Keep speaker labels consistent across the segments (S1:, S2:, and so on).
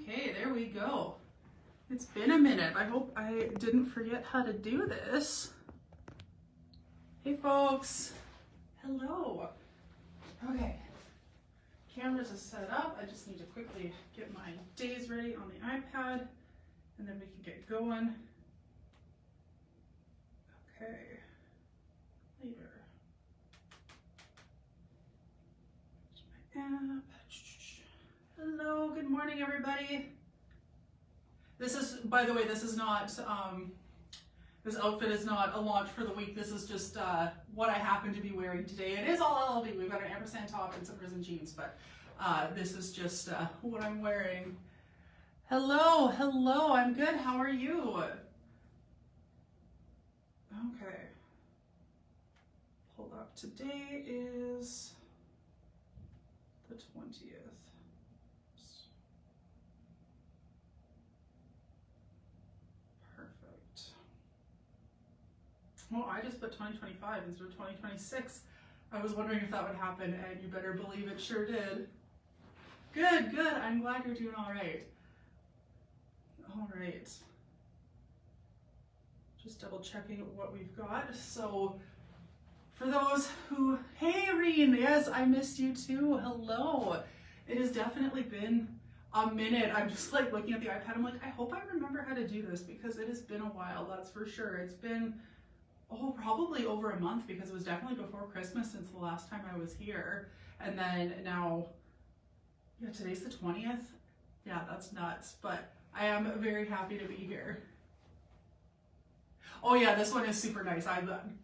S1: Okay, there we go. It's been a minute. I hope I didn't forget how to do this. Hey folks. Hello. Okay. Cameras are set up. I just need to quickly get my days ready on the iPad and then we can get going. Okay. Later. Here's my app. Hello, good morning everybody. This is, by the way, this is not, this outfit is not a launch for the week. This is just what I happen to be wearing today. It is all LLB. We've got an ampersand top and some prison jeans, but this is just what I'm wearing. Hello, hello, I'm good. How are you? Okay. Pull up. Today is the 20th. Well, I just put 2025 instead of 2026. I was wondering if that would happen, and you better believe it sure did. Good, good. I'm glad you're doing all right. All right. Just double checking what we've got. So, for those who, hey, Reen, yes, I missed you too. Hello. It has definitely been a minute. I'm just like looking at the iPad. I'm like, I hope I remember how to do this because it has been a while. That's for sure. It's been probably over a month because it was definitely before Christmas since the last time I was here. And then now, yeah, today's the 20th. Yeah, that's nuts, but I am very happy to be here. Oh yeah, this one is super nice.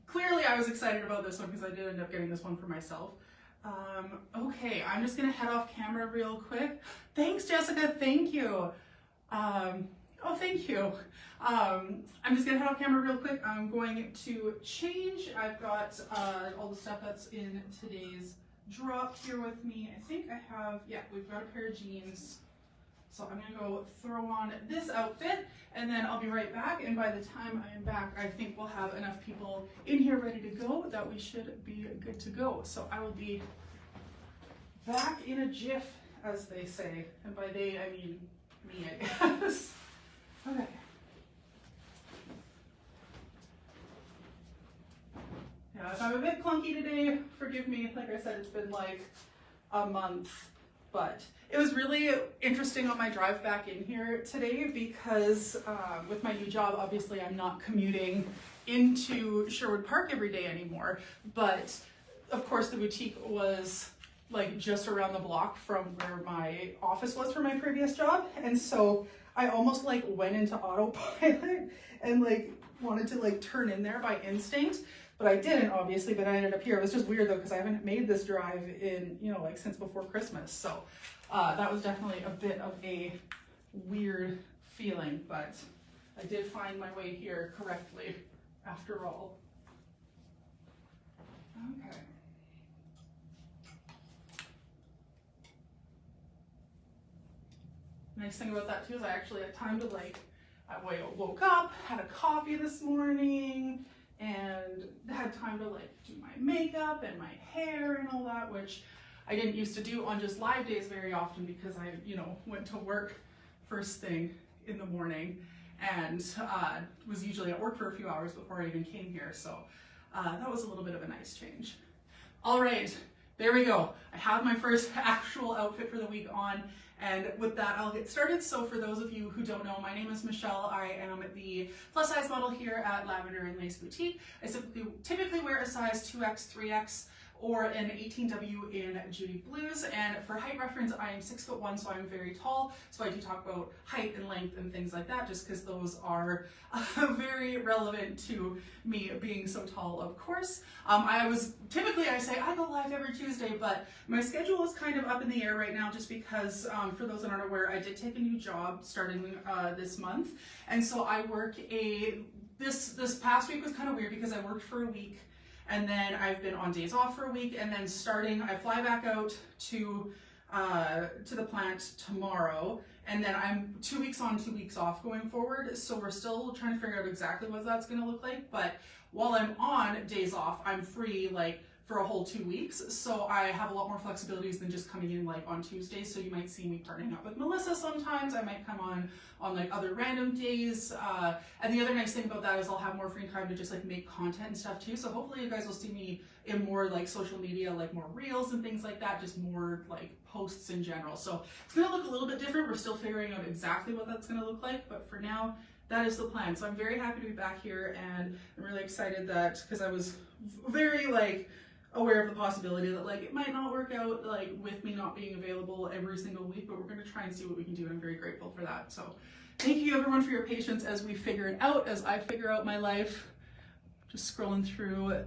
S1: Clearly I was excited about this one because I did end up getting this one for myself. Okay, I'm just gonna head off camera real quick. Thanks, Jessica, thank you. Oh, thank you. I'm just gonna head off camera real quick. I'm going to change. I've got all the stuff that's in today's drop here with me. I think I have, yeah, we've got a pair of jeans. So I'm gonna go throw on this outfit and then I'll be right back. And by the time I am back, I think we'll have enough people in here ready to go that we should be good to go. So I will be back in a jiff, as they say. And by they, I mean me, I guess. Okay. Yeah, if I'm a bit clunky today, forgive me. Like I said, it's been like a month, but it was really interesting on my drive back in here today because with my new job, obviously I'm not commuting into Sherwood Park every day anymore, but of course the boutique was like just around the block from where my office was for my previous job, and so I almost like went into autopilot and like wanted to like turn in there by instinct, but I didn't obviously, but I ended up here. It was just weird though because I haven't made this drive in, you know, like since before Christmas. So that was definitely a bit of a weird feeling, but I did find my way here correctly after all. Okay. Nice thing about that too is I actually had time to I woke up, had a coffee this morning, and had time to do my makeup and my hair and all that, which I didn't used to do on just live days very often because I, you know, went to work first thing in the morning and was usually at work for a few hours before I even came here. So that was a little bit of a nice change. All right, there we go. I have my first actual outfit for the week on. And with that, I'll get started. So for those of you who don't know, my name is Michelle. I am the plus size model here at Lavender and Lace Boutique. I typically wear a size 2X, 3X, or an 18W in Judy Blues. And for height reference, I am 6'1", so I'm very tall. So I do talk about height and length and things like that, just because those are very relevant to me being so tall, of course. I say I go live every Tuesday, but my schedule is kind of up in the air right now just because, for those that aren't aware, I did take a new job starting this month. And so I work this past week was kind of weird because I worked for a week and then I've been on days off for a week, and then I fly back out to the plant tomorrow, and then I'm 2 weeks on, 2 weeks off going forward. So we're still trying to figure out exactly what that's going to look like. But while I'm on days off, I'm free for a whole 2 weeks. So I have a lot more flexibilities than just coming in like on Tuesdays. So you might see me partnering up with Melissa sometimes. I might come on like other random days. And the other nice thing about that is I'll have more free time to just like make content and stuff too. So hopefully you guys will see me in more like social media, like more reels and things like that, just more like posts in general. So it's gonna look a little bit different. We're still figuring out exactly what that's gonna look like, but for now, that is the plan. So I'm very happy to be back here, and I'm really excited that, because I was very like aware of the possibility that like it might not work out like with me not being available every single week, but we're going to try and see what we can do, and I'm very grateful for that. So thank you everyone for your patience as we figure it out, as I figure out my life. Just scrolling through.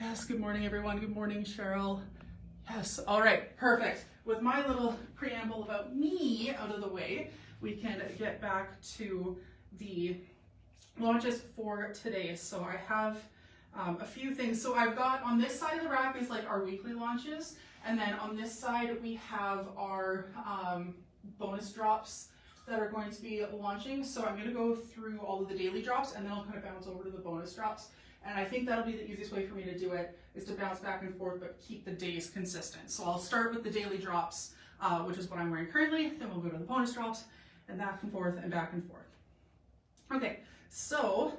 S1: Yes, good morning everyone. Good morning, Cheryl. Yes, all right, perfect. With my little preamble about me out of the way, we can get back to the launches for today. So I have a few things. So I've got on this side of the rack is like our weekly launches, and then on this side we have our bonus drops that are going to be launching. So I'm going to go through all of the daily drops, and then I'll kind of bounce over to the bonus drops. And I think that'll be the easiest way for me to do it, is to bounce back and forth but keep the days consistent. So I'll start with the daily drops, which is what I'm wearing currently, then we'll go to the bonus drops and back and forth and back and forth. Okay, so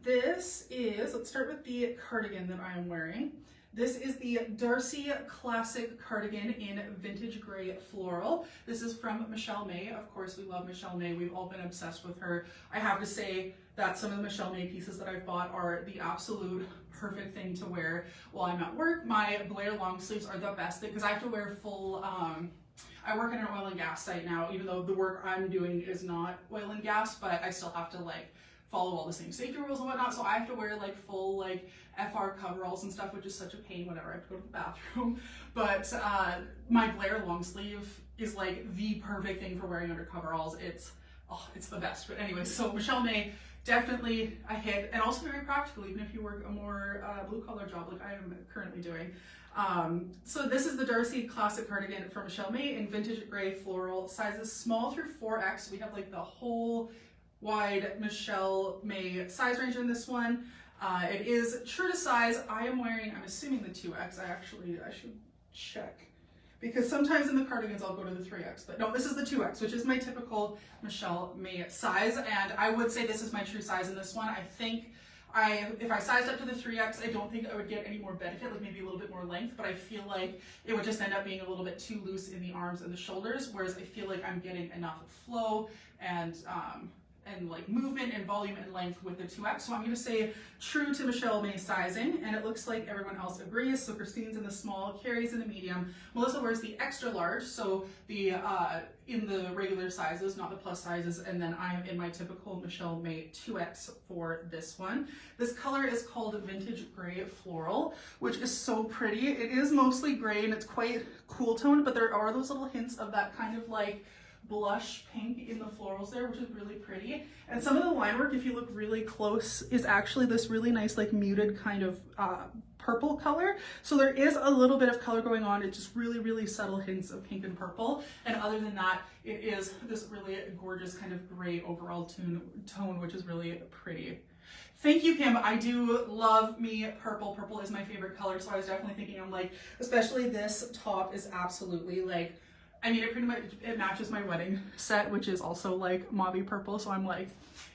S1: this is, let's start with the cardigan that I am wearing. This is the Darcy Classic Cardigan in Vintage Gray Floral. This is from Michelle May. Of course, we love Michelle May. We've all been obsessed with her. I have to say that some of the Michelle May pieces that I've bought are the absolute perfect thing to wear while I'm at work. My Blair long sleeves are the best thing because I have to wear full, I work in an oil and gas site now, even though the work I'm doing is not oil and gas, but I still have to like follow all the same safety rules and whatnot. So I have to wear like full like FR coveralls and stuff, which is such a pain whenever I have to go to the bathroom. But my Blair long sleeve is like the perfect thing for wearing under coveralls. It's the best. But anyway, so Michelle May, definitely a hit, and also very practical, even if you work a more blue collar job like I am currently doing. So this is the Darcy Classic Cardigan from Michelle May in Vintage Gray Floral, sizes small through 4X. We have like the whole wide Michelle May size range in this one. It is true to size. I am wearing, I'm assuming the 2X. I should check, because sometimes in the cardigans I'll go to the 3X, but no, this is the 2X, which is my typical Michelle May size, and I would say this is my true size in this one. I think if I sized up to the 3X, I don't think I would get any more benefit, like maybe a little bit more length, but I feel like it would just end up being a little bit too loose in the arms and the shoulders, whereas I feel like I'm getting enough flow and like movement and volume and length with the 2X. So I'm going to say true to Michelle May sizing, and it looks like everyone else agrees. So Christine's in the small, Carrie's in the medium, Melissa wears the extra large, so the in the regular sizes, not the plus sizes, and then I am in my typical Michelle May 2X for this one. This color is called Vintage Gray Floral, which is so pretty. It is mostly gray and it's quite cool toned, but there are those little hints of that kind of like blush pink in the florals there, which is really pretty. And some of the line work, if you look really close, is actually this really nice like muted kind of purple color. So there is a little bit of color going on. It's just really, really subtle hints of pink and purple. And other than that, it is this really gorgeous kind of gray overall tone, which is really pretty. Thank you, Kim. I do love me purple. Purple is my favorite color. So I was definitely thinking, I'm like, especially this top is absolutely like, I mean, it pretty much, it matches my wedding set, which is also like mauvey purple. So I'm like,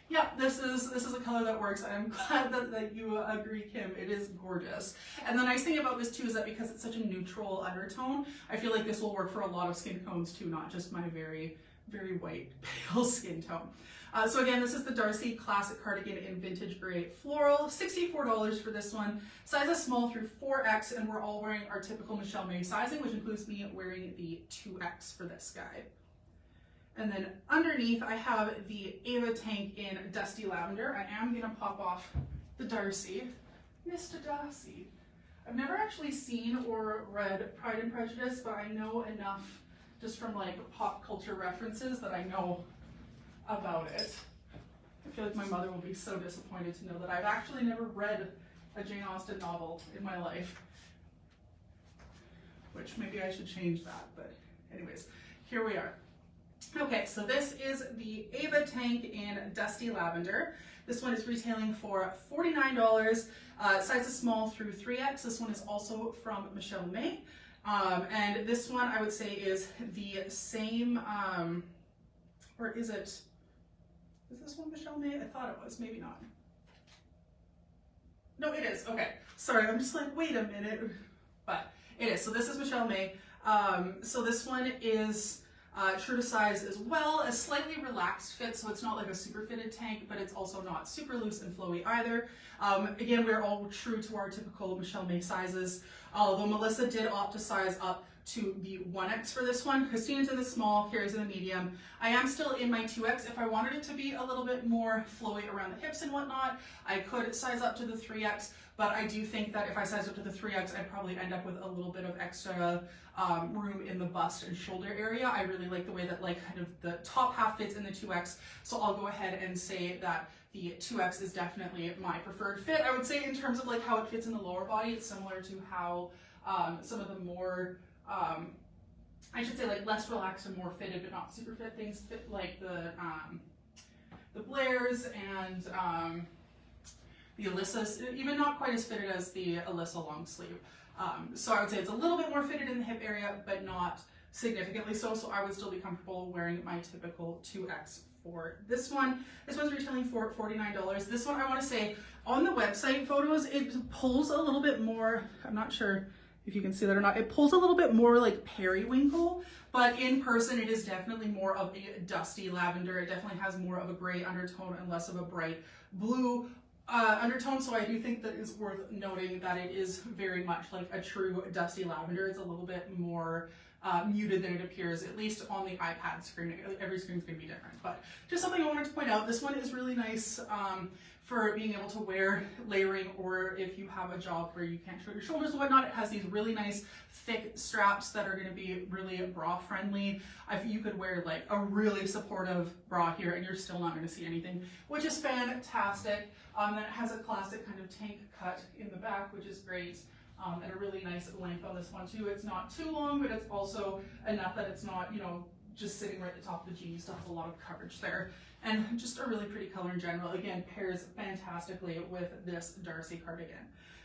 S1: yeah, this is a color that works. I'm glad that you agree, Kim. It is gorgeous. And the nice thing about this too is that because it's such a neutral undertone, I feel like this will work for a lot of skin tones too, not just my very, very white, pale skin tone. So again, this is the Darcy Classic Cardigan in Vintage Gray Floral, $64 for this one. Sizes small through 4X, and we're all wearing our typical Michelle May sizing, which includes me wearing the 2X for this guy. And then underneath, I have the Ava Tank in Dusty Lavender. I am gonna pop off the Darcy. Mr. Darcy. I've never actually seen or read Pride and Prejudice, but I know enough just from like pop culture references that I know about it. I feel like my mother will be so disappointed to know that I've actually never read a Jane Austen novel in my life, which maybe I should change that, but anyways, here we are. Okay, so this is the Ava tank in Dusty Lavender. This one is retailing for $49, size is small through 3X. This one is also from Michelle May. And this one I would say is the same, or is this one Michelle May? I thought it was, maybe not. No, it is, okay. Sorry, I'm just like, wait a minute. But it is, so this is Michelle May. So this one is true to size as well, a slightly relaxed fit, so it's not like a super fitted tank, but it's also not super loose and flowy either. Again, we're all true to our typical Michelle May sizes, although Melissa did opt to size up to the 1X for this one. Christina's in the small, Carrie's in the medium. I am still in my 2X. If I wanted it to be a little bit more flowy around the hips and whatnot, I could size up to the 3X, but I do think that if I sized up to the 3X, I'd probably end up with a little bit of extra room in the bust and shoulder area. I really like the way that like kind of the top half fits in the 2X, so I'll go ahead and say that the 2X is definitely my preferred fit. I would say in terms of like how it fits in the lower body, it's similar to how some of the more I should say like less relaxed and more fitted but not super fit things fit, like the Blairs and the Alyssa's, even not quite as fitted as the Alyssa long sleeve. So I would say it's a little bit more fitted in the hip area, but not significantly so. So I would still be comfortable wearing my typical 2X for this one. This one's retailing for $49. This one, I want to say, on the website photos, it pulls a little bit more, I'm not sure if you can see that or not, it pulls a little bit more like periwinkle, but in person it is definitely more of a dusty lavender. It definitely has more of a gray undertone and less of a bright blue undertone, so I do think that it's worth noting that it is very much like a true dusty lavender. It's a little bit more muted than it appears, at least on the iPad screen. Every screen's going to be different, but just something I wanted to point out. This one is really nice for being able to wear layering, or if you have a job where you can't show your shoulders and whatnot. It has these really nice thick straps that are going to be really bra friendly. You could wear like a really supportive bra here and you're still not going to see anything, which is fantastic. Then it has a classic kind of tank cut in the back, which is great. And a really nice length on this one too. It's not too long, but it's also enough that it's not, you know, just sitting right at the top of the jeans. You still have a lot of coverage there. And just a really pretty color in general. Again, pairs fantastically with this Darcy cardigan.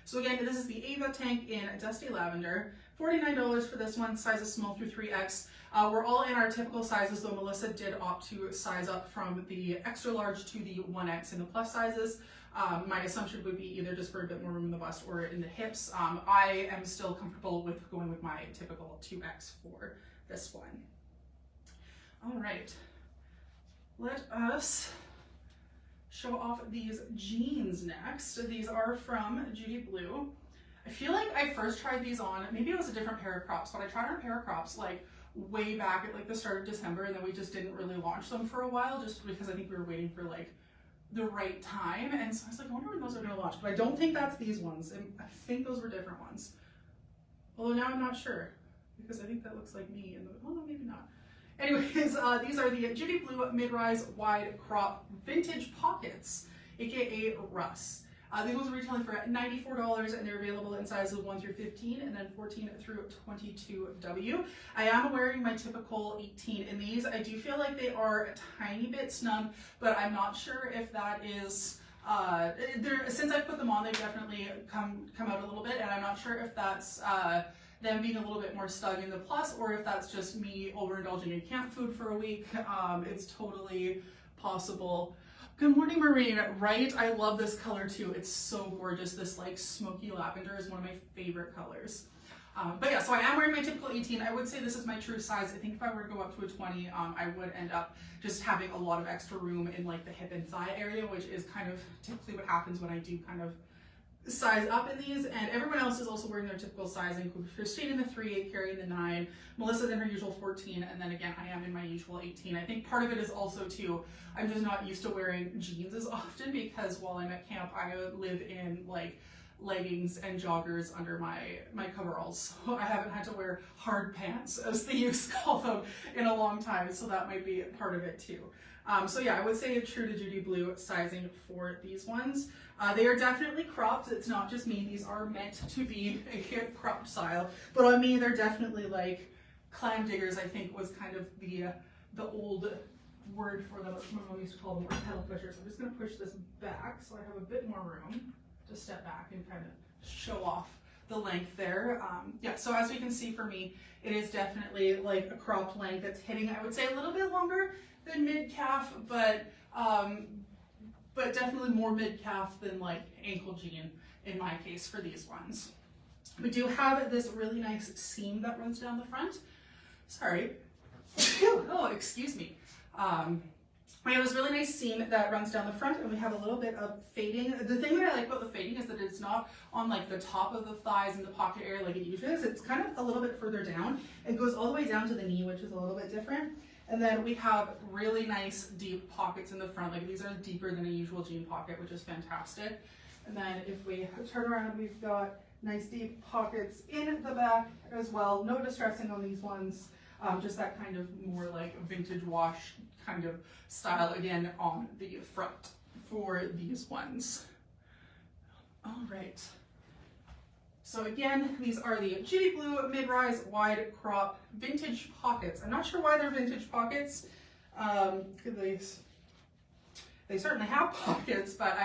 S1: So again, this is the Ava tank in Dusty Lavender. $49 for this one, size is small through 3X. We're all in our typical sizes, though Melissa did opt to size up from the extra large to the 1X in the plus sizes. My assumption would be either just for a bit more room in the bust or in the hips. I am still comfortable with going with my typical 2X for this one. All right, let us show off these jeans next. These are from Judy Blue. I feel like I first tried these on, maybe it was a different pair of crops, but I tried on a pair of crops like way back at like the start of December, and then we just didn't really launch them for a while just because I think we were waiting for like the right time. And so I was like, I wonder when those are going to launch, but I don't think that's these ones. I think those were different ones. Although now I'm not sure because I think that looks like me in the, well, no, maybe not. Anyways, these are the Judy Blue mid-rise wide crop vintage pockets, aka Russ. These ones are retailing for $94 and they're available in sizes 1 through 15 and then 14 through 22W. I am wearing my typical 18 in these. I do feel like they are a tiny bit snug, but I'm not sure if that is, since I've put them on, they've definitely come out a little bit, and I'm not sure if that's them being a little bit more snug in the plus, or if that's just me overindulging in camp food for a week. It's totally possible. Good morning, Marine. Right? I love this color too. It's so gorgeous. This like smoky lavender is one of my favorite colors. But yeah, so I am wearing my typical 18. I would say this is my true size. I think if I were to go up to a 20, I would end up just having a lot of extra room in like the hip and thigh area, which is kind of typically what happens when I do kind of size up in these. And everyone else is also wearing their typical sizing. Christine in the 3, Carrie in the 9, Melissa in her usual 14, and then again I am in my usual 18. I think part of it is also too, I'm just not used to wearing jeans as often because while I'm at camp I live in like leggings and joggers under my coveralls. So I haven't had to wear hard pants, as the youths call them, in a long time, so that might be part of it too. So yeah, I would say true to Judy Blue sizing for these ones. They are definitely cropped. It's not just me. These are meant to be a cropped style. But on me, they're definitely like clam diggers, I think was kind of the the old word for them. My mom used to call them pedal pushers. I'm just going to push this back so I have a bit more room to step back and kind of show off the length there. Yeah, so as we can see for me, it is definitely like a cropped length. It's hitting, I would say, a little bit longer than mid-calf, but definitely more mid-calf than like ankle jean in my case for these ones. We do have this really nice seam that runs down the front. Sorry. Oh, excuse me. We have this really nice seam that runs down the front, and we have a little bit of fading. The thing that I like about the fading is that it's not on like the top of the thighs and the pocket area like it usually is. It's kind of a little bit further down. It goes all the way down to the knee, which is a little bit different. And then we have really nice deep pockets in the front. Like these are deeper than a usual jean pocket, which is fantastic. And then if we turn around, we've got nice deep pockets in the back as well. No distressing on these ones. Just that kind of more like vintage wash kind of style again on the front for these ones. All right. So again, these are the Judy Blue mid-rise wide crop vintage pockets. I'm not sure why they're vintage pockets. They certainly have pockets, but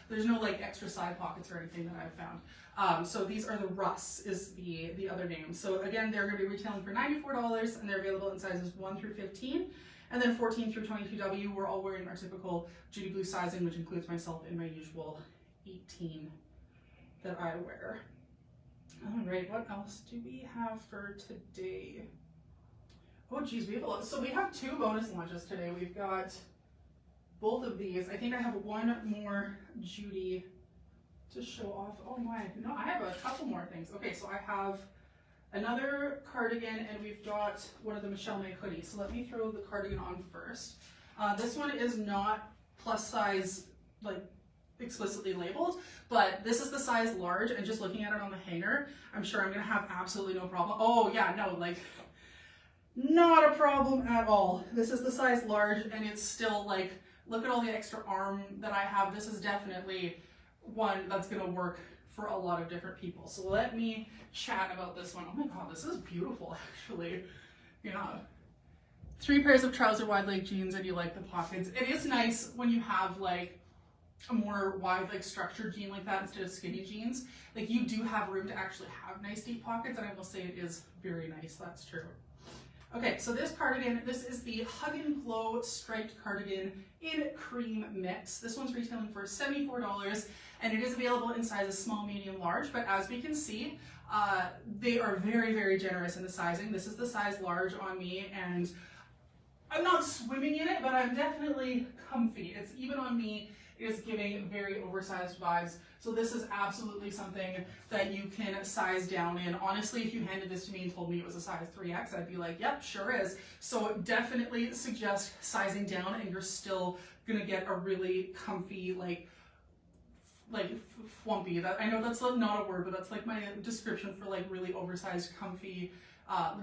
S1: there's no like extra side pockets or anything that I've found. So these are the Russ is the other name. So again, they're going to be retailing for $94, and they're available in sizes 1 through 15. And then 14 through 22W, we're all wearing our typical Judy Blue sizing, which includes myself in my usual 18 that I wear. All right, what else do we have for today? Oh geez, we have a lot. So we have 2 bonus launches today. We've got both of these. I think I have one more Judy to show off. Oh my, no, I have a couple more things. Okay, so I have another cardigan, and we've got one of the Michelle May hoodies. So let me throw the cardigan on first. This one is not plus size, like explicitly labeled, but this is the size large, and just looking at it on the hanger, I'm sure I'm gonna have absolutely no problem. Oh yeah, no, like not a problem at all. This is the size large, and it's still like, look at all the extra arm that I have. This is definitely one that's gonna work for a lot of different people. So let me chat about this one. Oh my God, this is beautiful actually. Yeah. 3 pairs of trouser wide leg jeans, and you like the pockets. It is nice when you have like a more wide like structured jean like that instead of skinny jeans. Like you do have room to actually have nice deep pockets, and I will say it is very nice, that's true. Okay, so this cardigan, this is the Hug and Glow striped cardigan in cream mix. This one's retailing for $74, and it is available in sizes small, medium, large, but as we can see, they are very, very generous in the sizing. This is the size large on me, and I'm not swimming in it, but I'm definitely comfy. It's even on me, is giving very oversized vibes. So this is absolutely something that you can size down in. Honestly, if you handed this to me and told me it was a size 3X, I'd be like, yep, sure is. So definitely suggest sizing down, and you're still gonna get a really comfy, like flumpy. That, I know that's not a word, but that's like my description for like really oversized, comfy,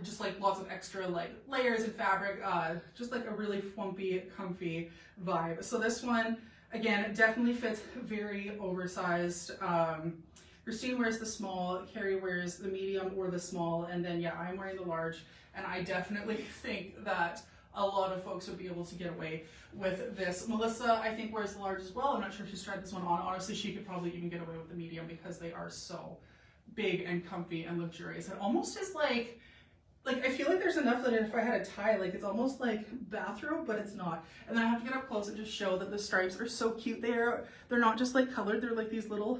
S1: just like lots of extra like layers and fabric, just like a really flumpy, comfy vibe. So this one, again, it definitely fits very oversized. Christine wears the small, Carrie wears the medium or the small, and then yeah, I'm wearing the large, and I definitely think that a lot of folks would be able to get away with this. Melissa, I think, wears the large as well. I'm not sure if she's tried this one on. Honestly, she could probably even get away with the medium because they are so big and comfy and luxurious. It almost is like I feel like there's enough that if I had a tie, like it's almost like bathrobe, but it's not. And then I have to get up close and just show that the stripes are so cute. They're not just like colored, they're like these little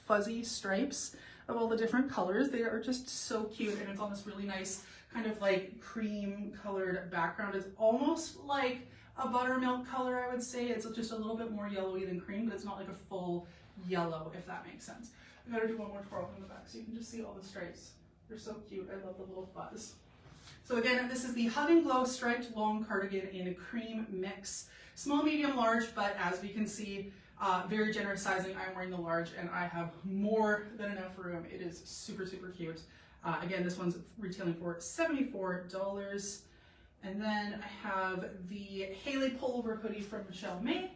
S1: fuzzy stripes of all the different colors. They are just so cute, and it's on this really nice kind of like cream colored background. It's almost like a buttermilk color, I would say. It's just a little bit more yellowy than cream, but it's not like a full yellow, if that makes sense. I gotta do one more twirl in the back so you can just see all the stripes. They're so cute. I love the little fuzz. So again, this is the Hug and Glow striped long cardigan in a cream mix. Small, medium, large, but as we can see, very generous sizing. I'm wearing the large, and I have more than enough room. It is super, super cute. Again, this one's retailing for $74. And then I have the Haley pullover hoodie from Michelle May.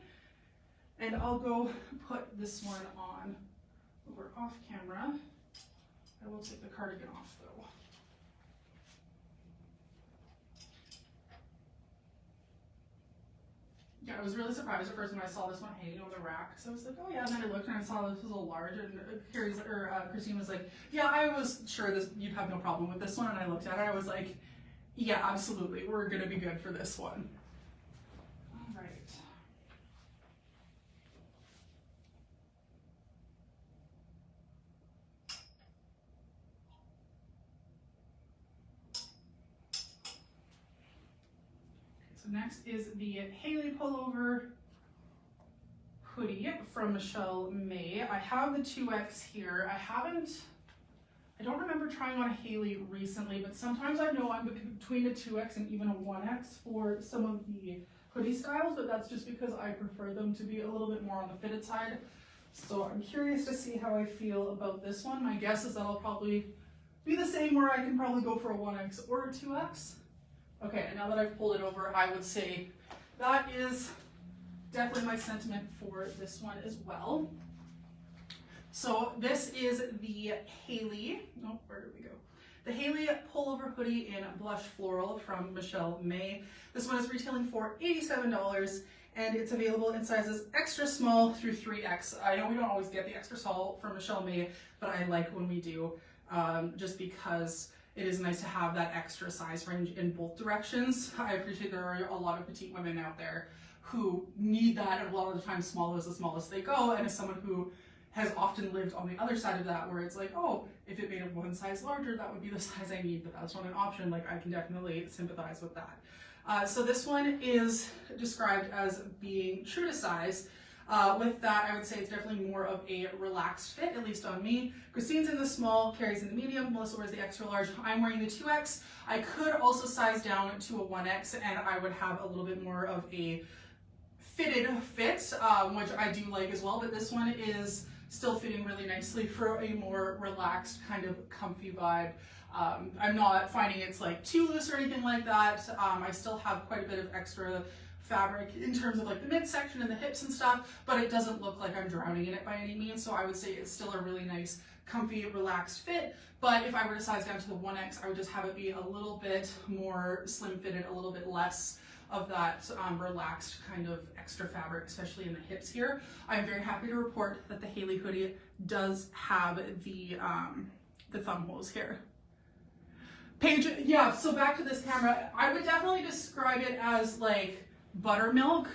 S1: And I'll go put this one on over off camera. I will take the cardigan off though. yeah, I was really surprised at first when I saw this one hanging on the rack. So I was like, oh yeah, and then I looked and I saw this was a large, and Christine was like, yeah, I was sure you'd have no problem with this one, and I looked at it, I was like, yeah, absolutely, we're gonna be good for this one. All right. So next is the Hailey pullover hoodie from Michelle May. I have the 2X here. I don't remember trying on a Hailey recently, but sometimes I know I'm between a 2X and even a 1X for some of the hoodie styles, but that's just because I prefer them to be a little bit more on the fitted side. So I'm curious to see how I feel about this one. My guess is that I'll probably be the same, where I can probably go for a 1X or a 2X. Okay, and now that I've pulled it over, I would say that is definitely my sentiment for this one as well. So this is the Hailey, oh, where did we go? The Hailey pullover hoodie in blush floral from Michelle May. This one is retailing for $87, and it's available in sizes extra small through 3X. I know we don't always get the extra small from Michelle May, but I like when we do, just because it is nice to have that extra size range in both directions. I appreciate there are a lot of petite women out there who need that, and a lot of the time small is the smallest they go, and as someone who has often lived on the other side of that, where it's like, oh, if it made it one size larger, that would be the size I need, but that's not an option. Like, I can definitely sympathize with that. So this one is described as being true to size. With that, I would say it's definitely more of a relaxed fit, at least on me. Christine's in the small, Carrie's in the medium, Melissa wears the extra large. I'm wearing the 2X. I could also size down to a 1X, and I would have a little bit more of a fitted fit, which I do like as well, but this one is still fitting really nicely for a more relaxed, kind of comfy vibe. I'm not finding it's like too loose or anything like that. I still have quite a bit of extra fabric in terms of like the midsection and the hips and stuff, but it doesn't look like I'm drowning in it by any means. So I would say it's still a really nice, comfy, relaxed fit. But if I were to size down to the 1X, I would just have it be a little bit more slim fitted, a little bit less of that relaxed kind of extra fabric, especially in the hips here. I'm very happy to report that the Hailey hoodie does have the thumb holes here. Paige, yeah, so back to this camera, I would definitely describe it as like buttermilk.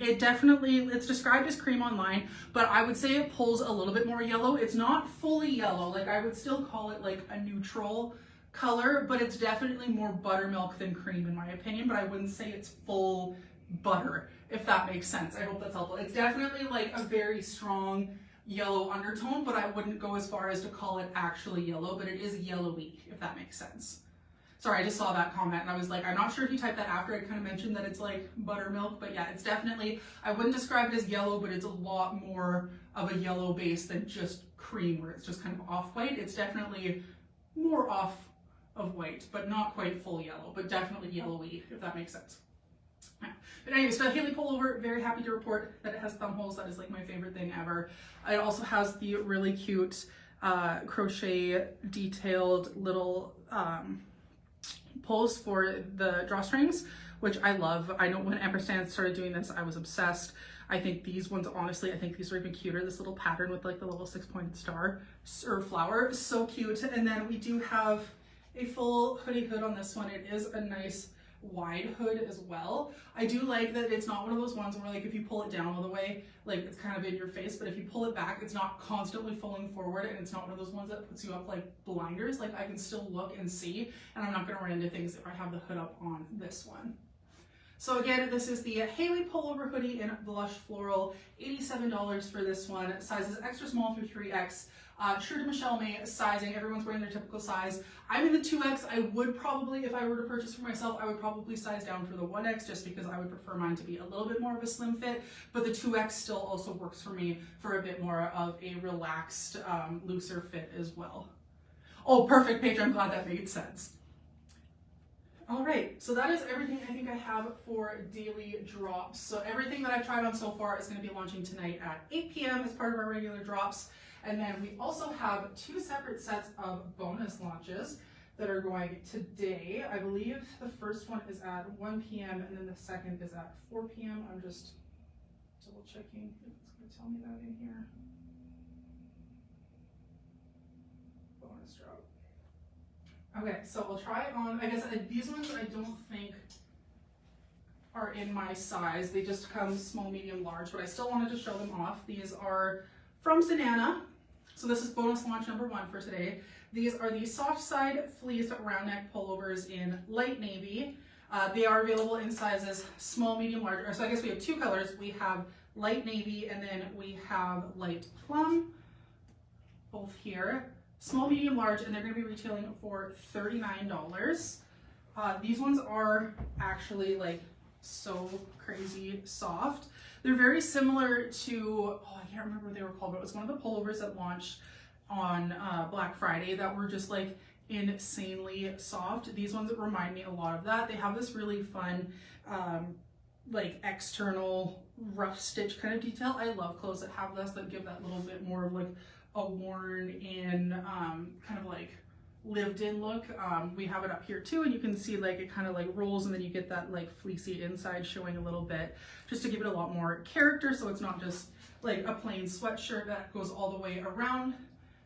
S1: It's described as cream online, but I would say it pulls a little bit more yellow. It's not fully yellow, like I would still call it like a neutral color, but it's definitely more buttermilk than cream in my opinion, but I wouldn't say it's full butter, if that makes sense. I hope that's helpful. It's definitely like a very strong yellow undertone, but I wouldn't go as far as to call it actually yellow, but it is yellowy, if that makes sense. Sorry, I just saw that comment and I was like, I'm not sure if you typed that after I kind of mentioned that it's like buttermilk, but yeah, it's definitely, I wouldn't describe it as yellow, but it's a lot more of a yellow base than just cream, where it's just kind of off-white. It's definitely more off of white, but not quite full yellow, but definitely yellowy, if that makes sense. Yeah. But anyways, the Hailey pullover, very happy to report that it has thumb holes. That is like my favorite thing ever. It also has the really cute crochet detailed little pulls for the drawstrings, which I love. I know when Ampersand started doing this, I was obsessed. I think these ones, honestly, I think these are even cuter. This little pattern with like the little 6-pointed star or flower, so cute. And then we do have a full hoodie hood on this one. It is a nice wide hood as well. I do like that it's not one of those ones where like if you pull it down all the way, like it's kind of in your face, but if you pull it back, it's not constantly falling forward, and it's not one of those ones that puts you up like blinders. Like I can still look and see, and I'm not gonna run into things if I have the hood up on this one. So again, this is the Hailey pullover hoodie in blush floral, $87 for this one. Sizes extra small through 3X. True to Michelle May sizing, everyone's wearing their typical size. I'm in the 2X. I would probably, if I were to purchase for myself, I would probably size down for the 1X just because I would prefer mine to be a little bit more of a slim fit, but the 2X still also works for me for a bit more of a relaxed, looser fit as well. Oh, perfect, Paige, I'm glad that made sense. All right, so that is everything I think I have for daily drops. So everything that I've tried on so far is going to be launching tonight at 8 p.m. as part of our regular drops. And then we also have 2 separate sets of bonus launches. that are going today. I believe the first one is at 1 p.m. and then the second is at 4 p.m. I'm just double checking if it's going to tell me that in here. Bonus drop. Okay, so I'll try it on. I guess these ones I don't think are in my size. They just come small, medium, large, but I still wanted to show them off. These are from Zenana. So this is bonus launch number 1 for today. These are the soft side fleece round neck pullovers in light navy. They are available in sizes small, medium, large. So I guess we have 2 colors. We have light navy and then we have light plum, both here. Small, medium, large, and they're going to be retailing for $39. These ones are actually like so crazy soft. They're very similar to, oh, I can't remember what they were called, but it was one of the pullovers that launched on Black Friday that were just like insanely soft. These ones remind me a lot of that. They have this really fun like external rough stitch kind of detail. I love clothes that have this, that give that little bit more of like a worn in kind of like lived in look. We have it up here too, and you can see like it kind of like rolls and then you get that like fleecy inside showing a little bit, just to give it a lot more character, so it's not just like a plain sweatshirt that goes all the way around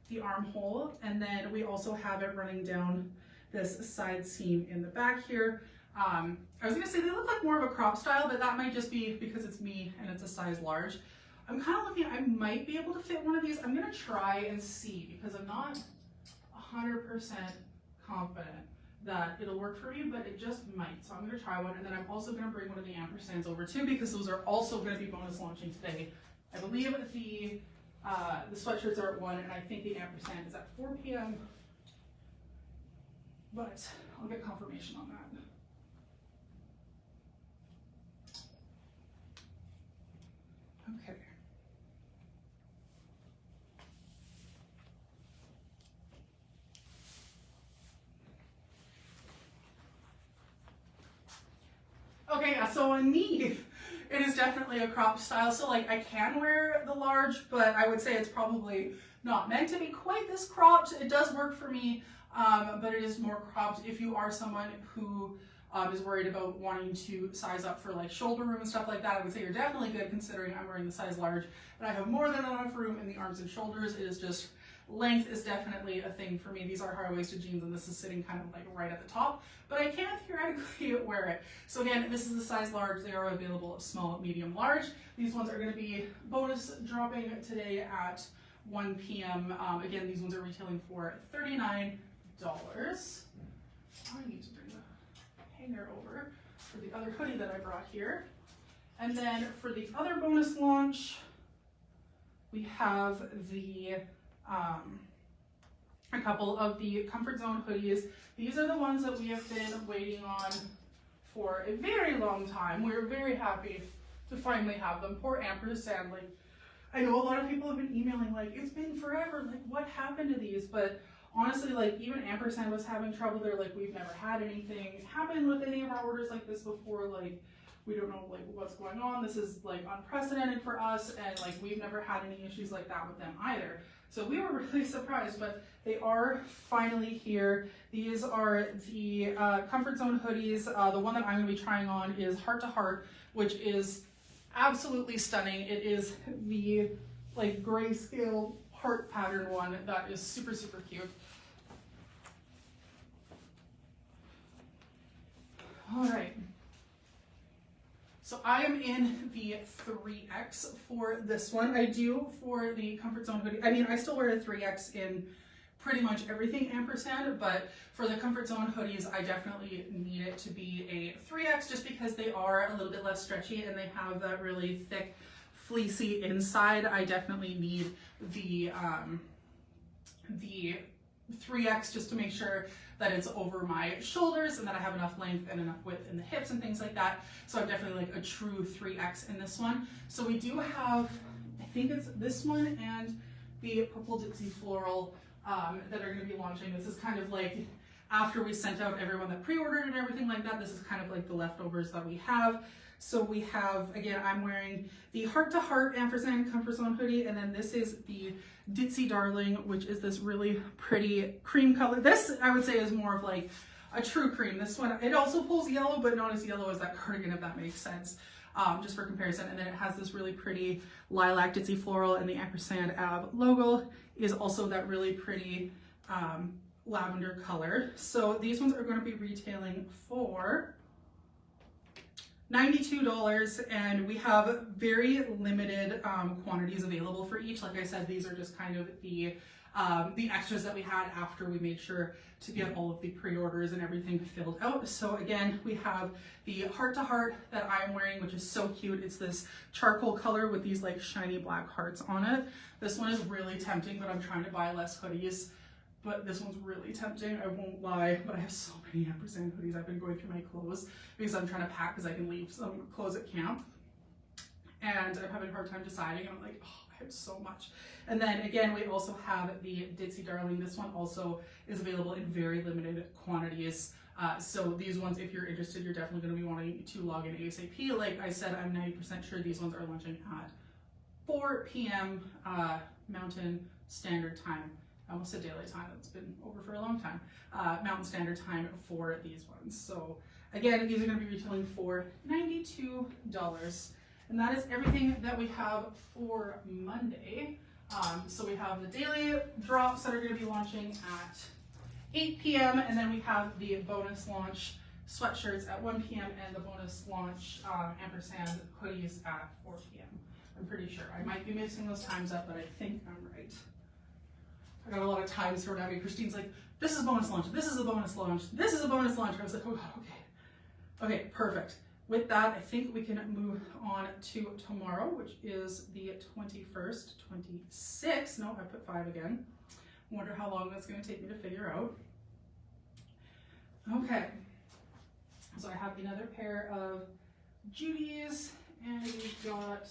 S1: the armhole. And then we also have it running down this side seam in the back here. I was gonna say they look like more of a crop style, but that might just be because it's me and it's a size large. I'm kind of looking, I might be able to fit one of these. I'm gonna try and see, because I'm not 100% confident that it'll work for me, but it just might. So I'm gonna try one, and then I'm also gonna bring one of the ampersands over too, because those are also gonna be bonus launching today. I believe the sweatshirts are at 1, and I think the ampersand is at 4 p.m. But I'll get confirmation on that. Okay. Okay, yeah, so on me, it is definitely a crop style. So like I can wear the large, but I would say it's probably not meant to be quite this cropped. It does work for me, but it is more cropped if you are someone who is worried about wanting to size up for like shoulder room and stuff like that. I would say you're definitely good, considering I'm wearing the size large and I have more than enough room in the arms and shoulders. It is just, length is definitely a thing for me. These are high-waisted jeans and this is sitting kind of like right at the top, but I can theoretically wear it. So again, this is the size large. They are available small, medium, large. These ones are going to be bonus dropping today at 1 p.m. Again, these ones are retailing for $39. I need to bring the hanger over for the other hoodie that I brought here. And then for the other bonus launch, we have the a couple of the Comfort Zone hoodies. These are the ones that we have been waiting on for a very long time. We're very happy to finally have them. Poor ampersand, like, I know a lot of people have been emailing like, it's been forever, like what happened to these? But honestly, like even ampersand was having trouble. They're like, we've never had anything happen with any of our orders like this before. Like, we don't know like what's going on. This is like unprecedented for us, and like we've never had any issues like that with them either. So we were really surprised, but they are finally here. These are the Comfort Zone hoodies. The one that I'm going to be trying on is Heart to Heart, which is absolutely stunning. It is the like grayscale heart pattern one that is super, super cute. All right. So I am in the 3X for this one. I do for the Comfort Zone hoodie. I mean, I still wear a 3X in pretty much everything ampersand, but for the Comfort Zone hoodies, I definitely need it to be a 3X just because they are a little bit less stretchy and they have that really thick, fleecy inside. I definitely need the 3X just to make sure that it's over my shoulders and that I have enough length and enough width in the hips and things like that. So I'm definitely like a true 3X in this one. So we do have, I think it's this one and the Purple Dipsy Floral that are going to be launching. This is kind of like after we sent out everyone that pre-ordered and everything like that. This is kind of like the leftovers that we have. So we have, again, I'm wearing the Heart to Heart ampersand Comfort Zone hoodie, and then this is the Ditzy Darling, which is this really pretty cream color. This, I would say, is more of like a true cream. This one, it also pulls yellow, but not as yellow as that cardigan, if that makes sense, just for comparison. And then it has this really pretty lilac Ditzy floral, and the ampersand Av logo is also that really pretty lavender color. So these ones are going to be retailing for $92, and we have very limited quantities available for each. Like I said, these are just kind of the extras that we had after we made sure to get all of the pre-orders and everything filled out. So again, we have the Heart to Heart that I'm wearing, which is so cute. It's this charcoal color with these like shiny black hearts on it. This one is really tempting, but I'm trying to buy less hoodies. But this one's really tempting, I won't lie, but I have so many ampersand hoodies. I've been going through my clothes because I'm trying to pack because I can leave some clothes at camp. And I'm having a hard time deciding, and I'm like, oh, I have so much. And then again, we also have the Ditzy Darling. This one also is available in very limited quantities. So these ones, if you're interested, you're definitely going to be wanting to log in ASAP. Like I said, I'm 90% sure these ones are launching at 4 p.m. Mountain Standard Time. I almost said daylight time, it's been over for a long time. Mountain Standard Time for these ones. So again, these are going to be retailing for $92. And that is everything that we have for Monday. So we have the daily drops that are going to be launching at 8 p.m. and then we have the bonus launch sweatshirts at 1 p.m. and the bonus launch ampersand hoodies at 4 p.m. I'm pretty sure. I might be mixing those times up, but I think I'm right. I got a lot of times thrown at me. Christine's like, this is bonus launch, this is a bonus launch, this is a bonus launch. I was like, oh God, okay. Okay, perfect. With that, I think we can move on to tomorrow, which is the 21st, 26th. No, I put 5 again. I wonder how long that's going to take me to figure out. Okay. So I have another pair of Judy's, and we've got